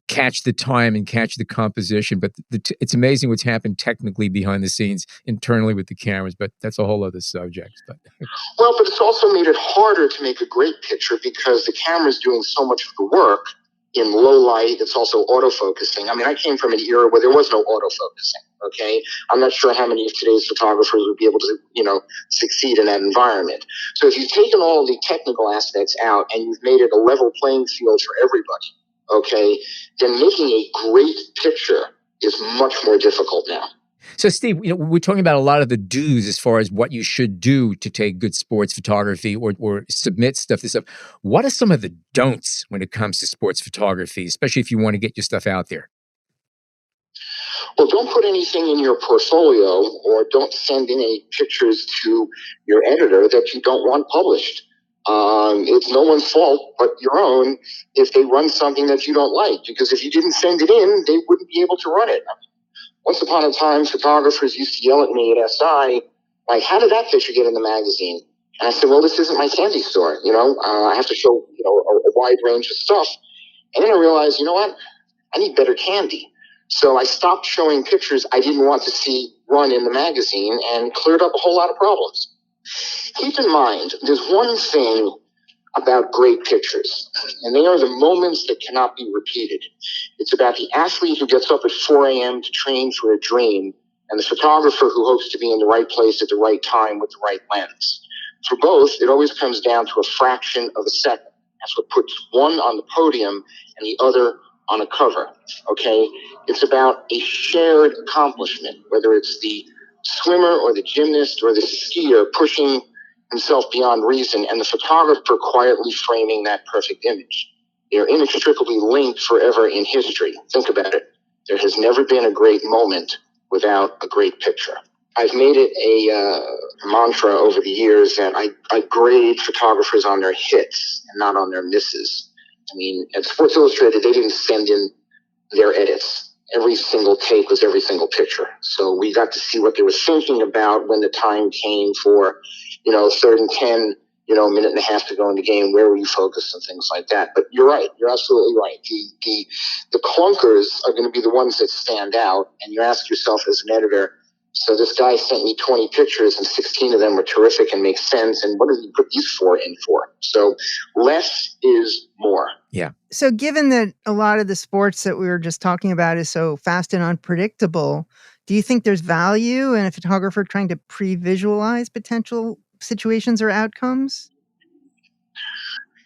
catch the time and catch the composition. But it's amazing what's happened technically behind the scenes, internally with the cameras. But that's a whole other subject. But well, but it's also made it harder to make a great picture because the camera's doing so much of the work in low light. It's also autofocusing. I mean, I came from an era where there was no autofocusing. Okay, I'm not sure how many of today's photographers would be able to, succeed in that environment. So if you've taken all the technical aspects out and you've made it a level playing field for everybody, okay, then making a great picture is much more difficult now. So, Steve, we're talking about a lot of the do's as far as what you should do to take good sports photography or submit stuff to stuff. What are some of the don'ts when it comes to sports photography, especially if you want to get your stuff out there? Well, don't put anything in your portfolio or don't send in any pictures to your editor that you don't want published. It's no one's fault but your own if they run something that you don't like, because if you didn't send it in, they wouldn't be able to run it. Once upon a time, photographers used to yell at me at SI, like, how did that picture get in the magazine? And I said, well, this isn't my candy store. I have to show, a wide range of stuff. And then I realized, you know what? I need better candy. So I stopped showing pictures I didn't want to see run in the magazine and cleared up a whole lot of problems. Keep in mind, there's one thing about great pictures, and they are the moments that cannot be repeated. It's about the athlete who gets up at 4 a.m. to train for a dream and the photographer who hopes to be in the right place at the right time with the right lens. For both, it always comes down to a fraction of a second. That's what puts one on the podium and the other on a cover, okay? It's about a shared accomplishment, whether it's the swimmer or the gymnast or the skier pushing himself beyond reason and the photographer quietly framing that perfect image. They're inextricably linked forever in history. Think about it. There has never been a great moment without a great picture. I've made it a mantra over the years that I grade photographers on their hits and not on their misses. I mean, at Sports Illustrated, they didn't send in their edits. Every single take was every single picture. So we got to see what they were thinking about when the time came for, 3rd and 10, a minute and a half to go in the game. Where were you focused and things like that? But you're right. You're absolutely right. The clunkers are going to be the ones that stand out. And you ask yourself as an editor, so this guy sent me 20 pictures and 16 of them were terrific and make sense. And what did he put these 4 in for? So less is more. Yeah. So given that a lot of the sports that we were just talking about is so fast and unpredictable, do you think there's value in a photographer trying to pre-visualize potential situations or outcomes?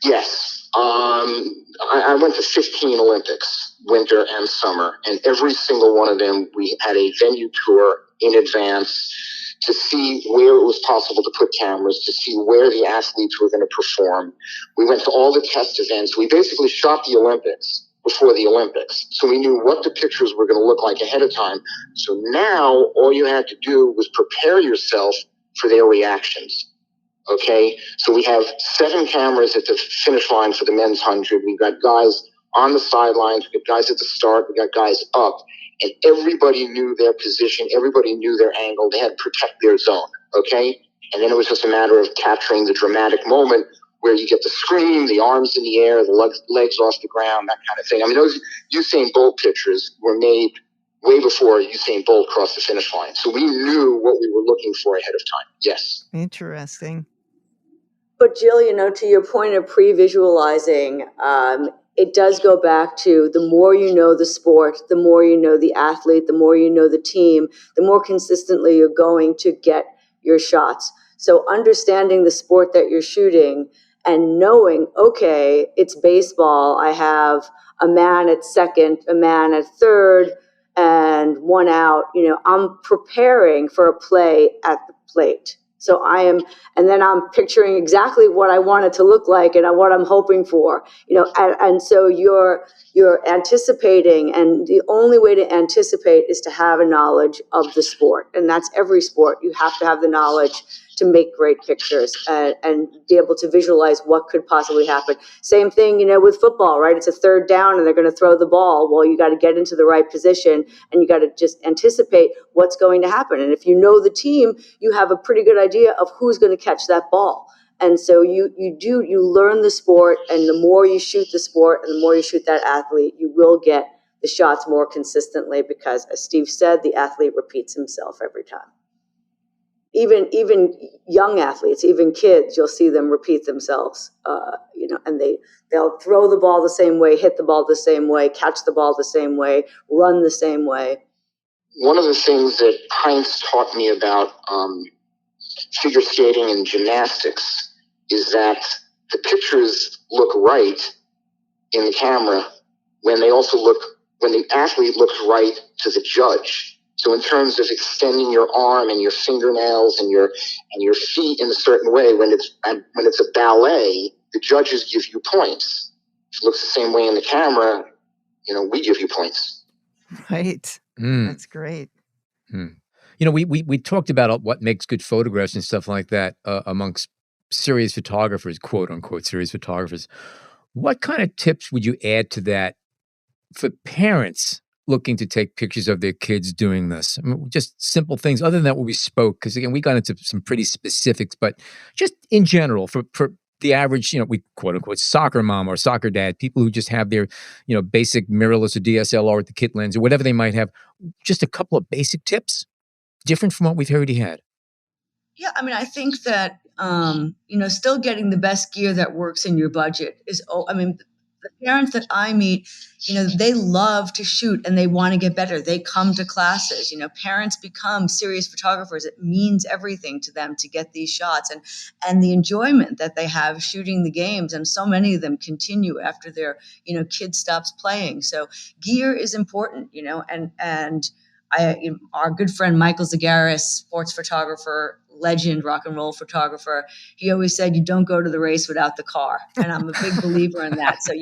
Yes. I went to 15 Olympics, winter and summer, and every single one of them, we had a venue tour in advance to see where it was possible to put cameras, to see where the athletes were going to perform. We went to all the test events. We basically shot the Olympics before the Olympics. So we knew what the pictures were going to look like ahead of time. So now all you had to do was prepare yourself for their reactions. Okay, so we have 7 cameras at the finish line for the men's 100. We've got guys on the sidelines. We've got guys at the start. We've got guys up. And everybody knew their position. Everybody knew their angle. They had to protect their zone. Okay, and then it was just a matter of capturing the dramatic moment where you get the scream, the arms in the air, the legs off the ground, that kind of thing. I mean, those Usain Bolt pictures were made way before Usain Bolt crossed the finish line. So we knew what we were looking for ahead of time. Yes. Interesting. But Jill, to your point of pre-visualizing, it does go back to the more you know the sport, the more you know the athlete, the more you know the team, the more consistently you're going to get your shots. So understanding the sport that you're shooting and knowing, okay, it's baseball. I have a man at second, a man at third, and one out. I'm preparing for a play at the plate. So and then I'm picturing exactly what I want it to look like and what I'm hoping for, and so you're anticipating, and the only way to anticipate is to have a knowledge of the sport. And that's every sport. You have to have the knowledge to make great pictures and be able to visualize what could possibly happen. Same thing, with football, right? It's a third down and they're going to throw the ball. Well, you got to get into the right position and you got to just anticipate what's going to happen. And if you know the team, you have a pretty good idea of who's going to catch that ball. And so you learn the sport, and the more you shoot the sport and the more you shoot that athlete, you will get the shots more consistently because, as Steve said, the athlete repeats himself every time. Even young athletes, even kids, you'll see them repeat themselves, and they'll throw the ball the same way, hit the ball the same way, catch the ball the same way, run the same way. One of the things that Heinz taught me about figure skating and gymnastics is that the pictures look right in the camera when the athlete looks right to the judge. So in terms of extending your arm and your fingernails and your feet in a certain way, when it's a ballet, the judges give you points. If it looks the same way in the camera, we give you points. Right. That's great. We talked about what makes good photographs and stuff like that amongst serious photographers, quote unquote serious photographers. What kind of tips would you add to that for parents looking to take pictures of their kids doing this? I mean, just simple things other than that what we spoke, because again, we got into some pretty specifics, but just in general for the average, we quote unquote soccer mom or soccer dad, people who just have their, basic mirrorless or DSLR with the kit lens or whatever they might have, just a couple of basic tips, different from what we've already had. Yeah, I mean, I think that, still getting the best gear that works in your budget is, the parents that I meet, they love to shoot and they want to get better. They come to classes, parents become serious photographers. It means everything to them to get these shots and the enjoyment that they have shooting the games. And so many of them continue after their, kid stops playing. So gear is important, and our good friend Michael Zagaris, sports photographer, legend, rock and roll photographer, he always said, you don't go to the race without the car. And I'm a big believer in that. So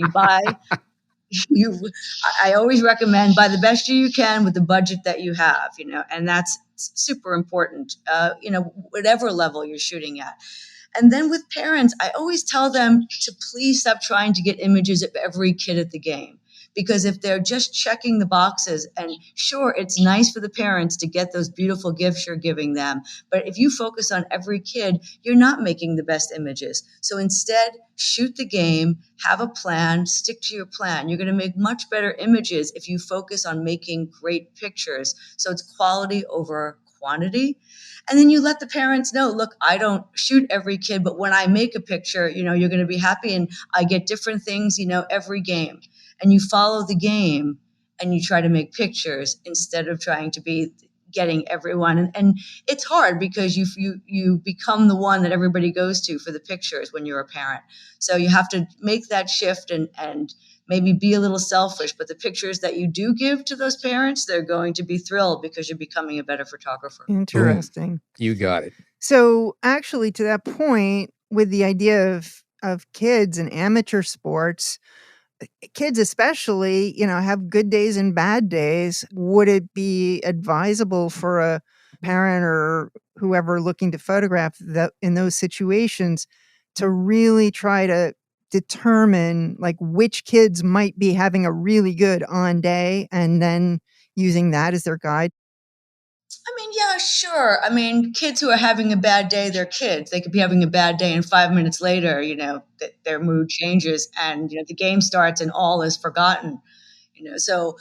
I always recommend buy the best gear you can with the budget that you have, and that's super important, whatever level you're shooting at. And then with parents, I always tell them to please stop trying to get images of every kid at the game. Because if they're just checking the boxes, and sure, it's nice for the parents to get those beautiful gifts you're giving them, but if you focus on every kid, you're not making the best images. So instead, shoot the game, have a plan, stick to your plan. You're going to make much better images if you focus on making great pictures. So it's quality over quantity. And then you let the parents know, look, I don't shoot every kid, but when I make a picture, you're going to be happy, and I get different things, every game. And you follow the game and you try to make pictures instead of trying to be getting everyone. And it's hard because you become the one that everybody goes to for the pictures when you're a parent. So you have to make that shift and maybe be a little selfish. But the pictures that you do give to those parents, they're going to be thrilled because you're becoming a better photographer. Interesting. Boom. You got it. So actually, to that point, with the idea of kids and amateur sports, kids especially, have good days and bad days. Would it be advisable for a parent or whoever looking to photograph that in those situations to really try to determine like which kids might be having a really good on day and then using that as their guide? I mean, yeah, sure. I mean, kids who are having a bad day, they're kids. They could be having a bad day, and 5 minutes later, their mood changes, and the game starts, and all is forgotten. So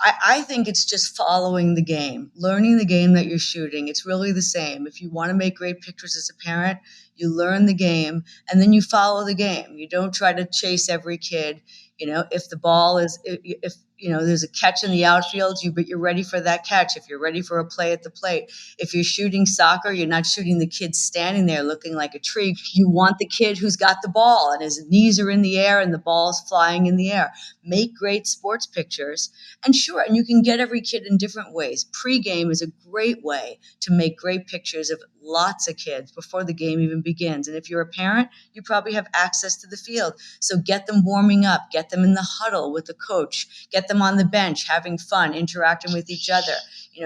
I think it's just following the game, learning the game that you're shooting. It's really the same. If you want to make great pictures as a parent, you learn the game and then you follow the game. You don't try to chase every kid. If the ball is, if there's a catch in the outfield, but you're ready for that catch. If you're ready for a play at the plate, if you're shooting soccer, you're not shooting the kid standing there looking like a tree. You want the kid who's got the ball and his knees are in the air and the ball's flying in the air. Make great sports pictures. And sure, and you can get every kid in different ways. Pre-game is a great way to make great pictures of lots of kids before the game even begins. And if you're a parent, you probably have access to the field. So get them warming up, get them in the huddle with the coach, get them on the bench, having fun, interacting with each other.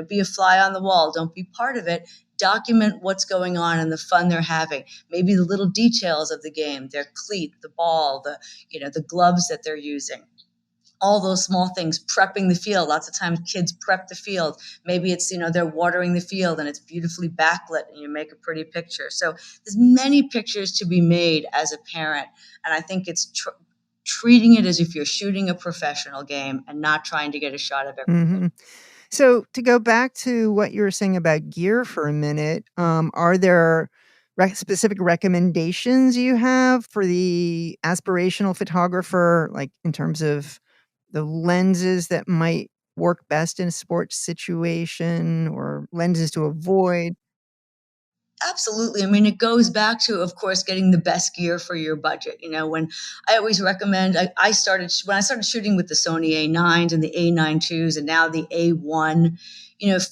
Be a fly on the wall. Don't be part of it. Document what's going on and the fun they're having. Maybe the little details of the game, their cleat, the ball, the gloves that they're using. All those small things, prepping the field. Lots of times kids prep the field. Maybe it's, they're watering the field and it's beautifully backlit and you make a pretty picture. So there's many pictures to be made as a parent. And I think it's treating it as if you're shooting a professional game and not trying to get a shot of everything. So to go back to what you were saying about gear for a minute, are there specific recommendations you have for the aspirational photographer, like in terms of the lenses that might work best in a sports situation or lenses to avoid? Absolutely. I mean, it goes back to, of course, getting the best gear for your budget. When I always recommend, when I started shooting with the Sony A9s and the A9 IIs and now the A1,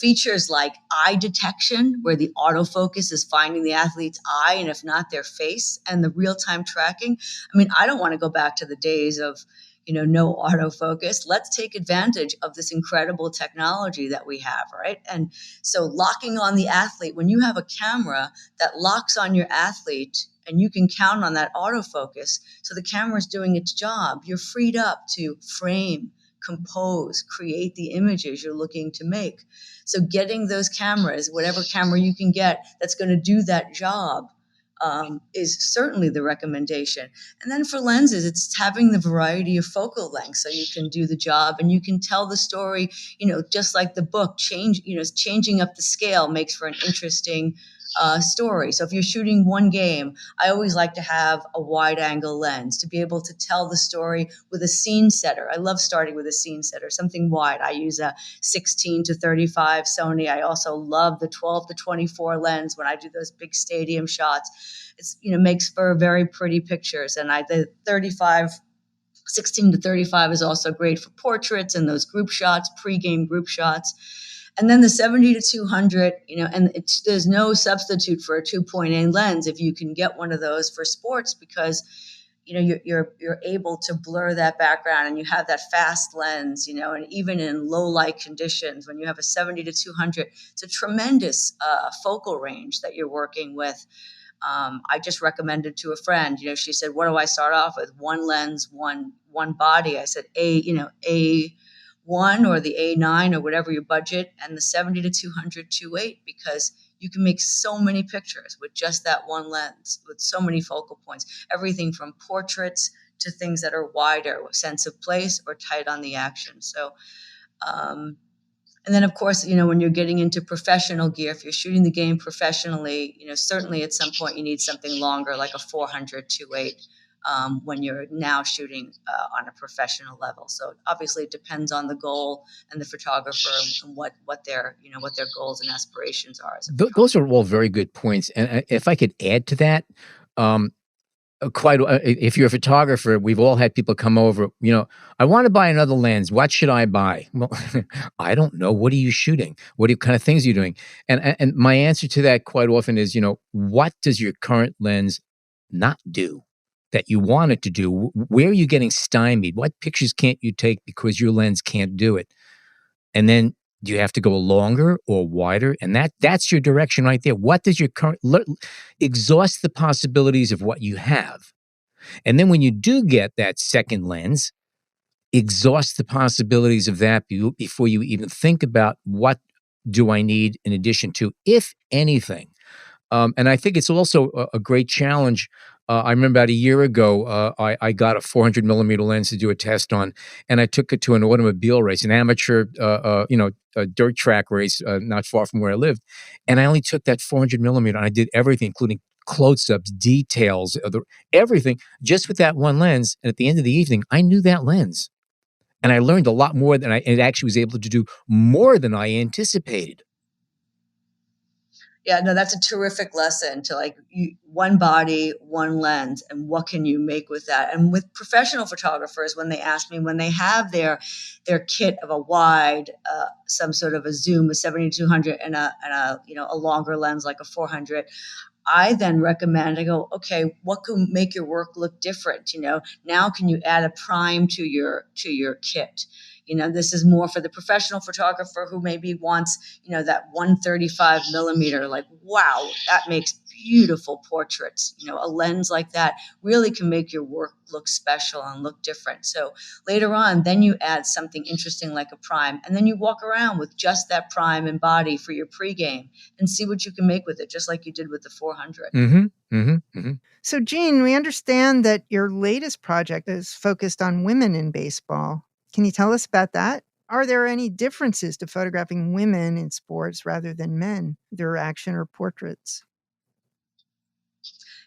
features like eye detection, where the autofocus is finding the athlete's eye, and if not, their face, and the real-time tracking. I mean, I don't want to go back to the days of no autofocus. Let's take advantage of this incredible technology that we have, right? And so locking on the athlete, when you have a camera that locks on your athlete and you can count on that autofocus, so the camera's doing its job, you're freed up to frame, compose, create the images you're looking to make. So getting those cameras, whatever camera you can get that's going to do that job, is certainly the recommendation. And then for lenses, it's having the variety of focal lengths so you can do the job and you can tell the story, just like the book, changing up the scale makes for an interesting story. So if you're shooting one game, I always like to have a wide angle lens to be able to tell the story with a scene setter. I love starting with a scene setter, something wide. I use a 16-35 Sony. I also love the 12-24 lens when I do those big stadium shots. It's, makes for very pretty pictures. And the 16-35 is also great for portraits and those group shots, pre-game group shots. And then the 70-200, and there's no substitute for a 2.8 lens if you can get one of those for sports, because you're able to blur that background and you have that fast lens, and even in low light conditions, when you have a 70-200, it's a tremendous focal range that you're working with. I just recommended to a friend, she said, what do I start off with? One lens, one body. I said, A1 or the A9 or whatever your budget, and the 70-200 2.8, because you can make so many pictures with just that one lens, with so many focal points, everything from portraits to things that are wider, sense of place or tight on the action. So, and then, of course, when you're getting into professional gear, if you're shooting the game professionally, certainly at some point you need something longer, like a 400 2.8, when you're now shooting on a professional level. So obviously it depends on the goal and the photographer and what their goals and aspirations are. Those are all very good points. And if I could add to that, if you're a photographer, we've all had people come over, I want to buy another lens. What should I buy? Well, I don't know. What are you shooting? What kind of things are you doing? And my answer to that quite often is, what does your current lens not do that you want it to do? Where are you getting stymied? What pictures can't you take because your lens can't do it? And then do you have to go longer or wider? And that's your direction right there. What does your current exhaust the possibilities of what you have? And then when you do get that second lens, exhaust the possibilities of that before you even think about what do I need in addition to, if anything? And I think it's also a great challenge. I remember about a year ago, I got a 400 millimeter lens to do a test on, and I took it to an automobile race, an amateur, a dirt track race not far from where I lived. And I only took that 400 millimeter, and I did everything, including close-ups, details, everything, just with that one lens. And at the end of the evening, I knew that lens. And I learned a lot more than it actually was able to do more than I anticipated. Yeah, no, that's a terrific lesson to one body, one lens, and what can you make with that? And with professional photographers, when they ask me, when they have their kit of a wide, some sort of a zoom, a 7200, and a longer lens like a 400, I then recommend, I go, okay, what can make your work look different? Now can you add a prime to your kit? This is more for the professional photographer who maybe wants, that 135 millimeter, like, wow, that makes beautiful portraits. A lens like that really can make your work look special and look different. So later on, then you add something interesting like a prime, and then you walk around with just that prime and body for your pregame and see what you can make with it, just like you did with the 400. So, Gene, we understand that your latest project is focused on women in baseball. Can you tell us about that? Are there any differences to photographing women in sports rather than men, their action or portraits?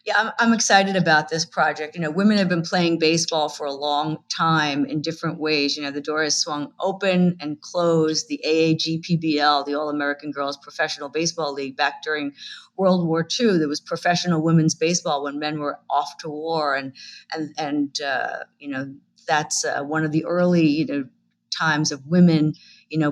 Yeah, I'm excited about this project. Women have been playing baseball for a long time in different ways. The door has swung open and closed. The AAGPBL, the All-American Girls Professional Baseball League, back during World War II, there was professional women's baseball when men were off to war, and that's one of the early times of women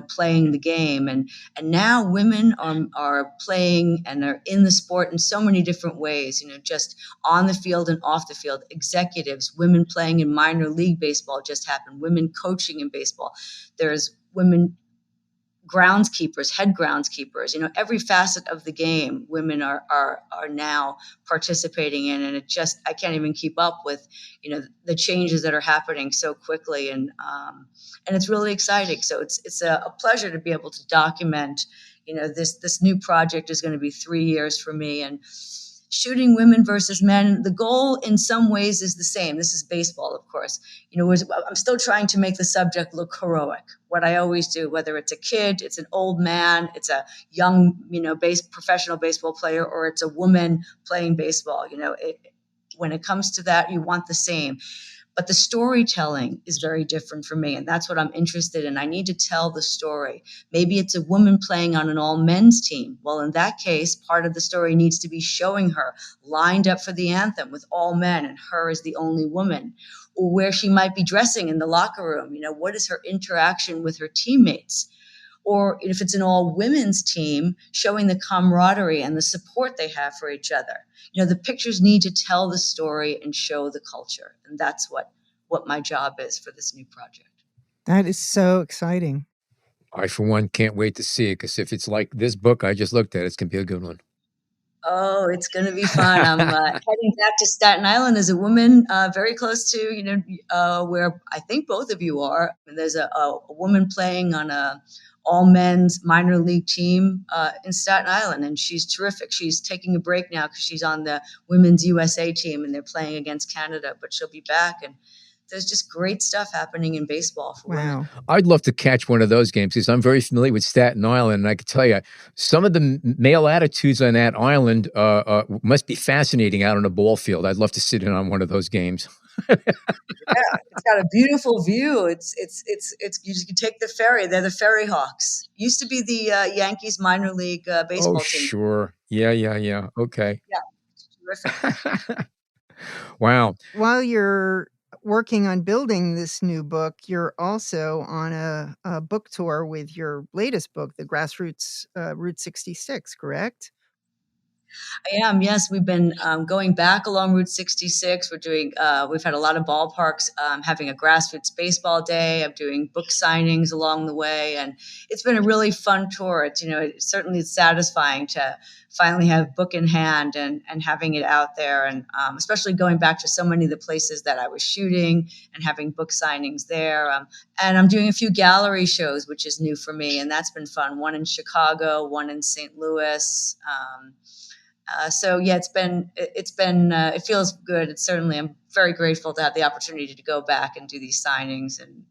playing the game, and now women are playing and are in the sport in so many different ways, just on the field and off the field. Executives, women playing in minor league baseball just happened, women coaching in baseball. There's women groundskeepers, head groundskeepers, every facet of the game women are now participating in, and I can't even keep up with the changes that are happening so quickly, and it's really exciting. So it's a pleasure to be able to document. This new project is going to be 3 years for me, and shooting women versus men. The goal in some ways is the same. This is baseball, of course. I'm still trying to make the subject look heroic. What I always do, whether it's a kid, it's an old man, it's a young, professional baseball player, or it's a woman playing baseball. When it comes to that, you want the same. But the storytelling is very different for me, and that's what I'm interested in. I need to tell the story. Maybe it's a woman playing on an all-men's team. Well, in that case, part of the story needs to be showing her lined up for the anthem with all men and her as the only woman, or where she might be dressing in the locker room. What is her interaction with her teammates? Or if it's an all-women's team, showing the camaraderie and the support they have for each other. The pictures need to tell the story and show the culture. And that's what my job is for this new project. That is so exciting. I, for one, can't wait to see it, because if it's like this book I just looked at, it's going to be a good one. Oh, it's going to be fun. I'm heading back to Staten Island as a woman, very close to, where I think both of you are. There's a woman playing on a all-men's minor league team in Staten Island, and she's terrific. She's taking a break now because she's on the Women's USA team, and they're playing against Canada, but she'll be back, and there's just great stuff happening in baseball for women. I'd love to catch one of those games, because I'm very familiar with Staten Island, and I can tell you, some of the male attitudes on that island must be fascinating out on a ball field. I'd love to sit in on one of those games. Yeah, it's got a beautiful view. It's you can take the ferry. They're the Ferry Hawks. Used to be the Yankees minor league baseball team. Sure. Yeah. Okay. Yeah, terrific. Wow. While you're working on building this new book, you're also on a book tour with your latest book, the Grassroots Route 66, correct? I am. Yes, we've been going back along Route 66. We've had a lot of ballparks having a Grassroots Baseball Day. I'm doing book signings along the way, and it's been a really fun tour. It's certainly satisfying to finally have book in hand and having it out there, and especially going back to so many of the places that I was shooting and having book signings there. And I'm doing a few gallery shows, which is new for me, and that's been fun. One in Chicago, one in St. Louis. So yeah, it feels good. I'm very grateful to have the opportunity to go back and do these signings, and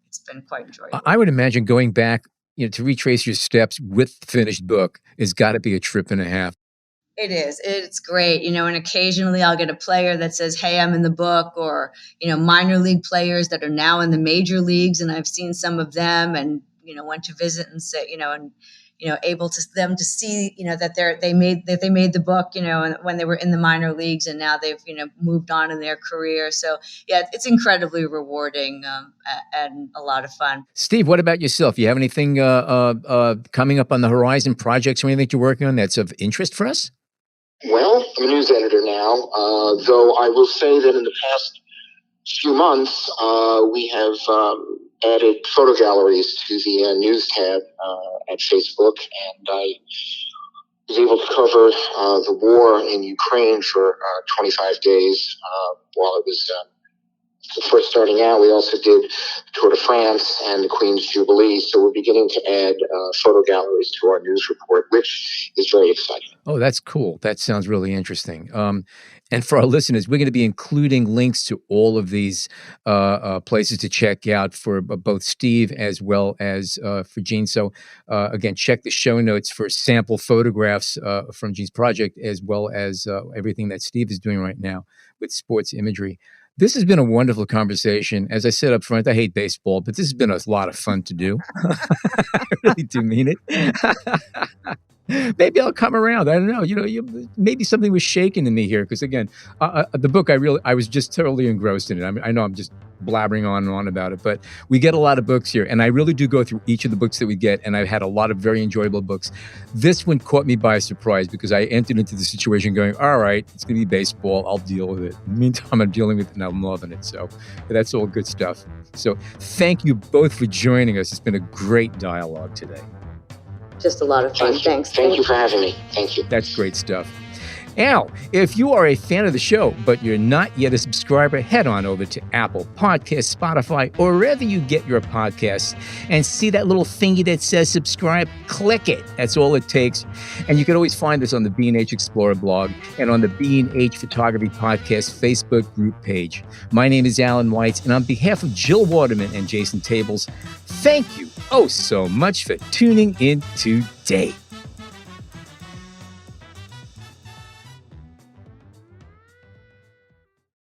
it's been quite enjoyable. I would imagine going back, to retrace your steps with the finished book has got to be a trip and a half. It is. It's great, and occasionally I'll get a player that says, "Hey, I'm in the book," or minor league players that are now in the major leagues, and I've seen some of them, and went to visit and say, able to them to see, that they made the book, when they were in the minor leagues, and now they've moved on in their career. So yeah, it's incredibly rewarding and a lot of fun. Steve, what about yourself? You have anything coming up on the horizon, projects or anything you're working on that's of interest for us? Well, I'm a news editor now, though I will say that in the past few months, we have added photo galleries to the news tab at Facebook, and I was able to cover the war in Ukraine for 25 days while it was first starting out. We also did Tour de France and the Queen's Jubilee, so we're beginning to add photo galleries to our news report, which is very exciting. Oh, that's cool. That sounds really interesting. And for our listeners, we're going to be including links to all of these places to check out for both Steve as well as for Gene. So again, check the show notes for sample photographs from Gene's project, as well as everything that Steve is doing right now with sports imagery. This has been a wonderful conversation. As I said up front, I hate baseball, but this has been a lot of fun to do. I really do mean it. Maybe I'll come around. I don't know. Maybe something was shaken in me here because, again, the book I was just totally engrossed in it. I know I'm just blabbering on and on about it, but we get a lot of books here, and I really do go through each of the books that we get, and I've had a lot of very enjoyable books. This one caught me by surprise because I entered into the situation going, all right, it's going to be baseball. I'll deal with it. In the meantime, I'm dealing with it, and I'm loving it. So that's all good stuff. So thank you both for joining us. It's been a great dialogue today. Just a lot of fun. Thanks. Thank you for having me. Thank you. That's great stuff. Now, if you are a fan of the show, but you're not yet a subscriber, head on over to Apple Podcasts, Spotify, or wherever you get your podcasts, and see that little thingy that says subscribe. Click it. That's all it takes. And you can always find us on the B&H Explorer blog and on the B&H Photography Podcast Facebook group page. My name is Alan Weitz, and on behalf of Jill Waterman and Jason Tables, thank you so much for tuning in today.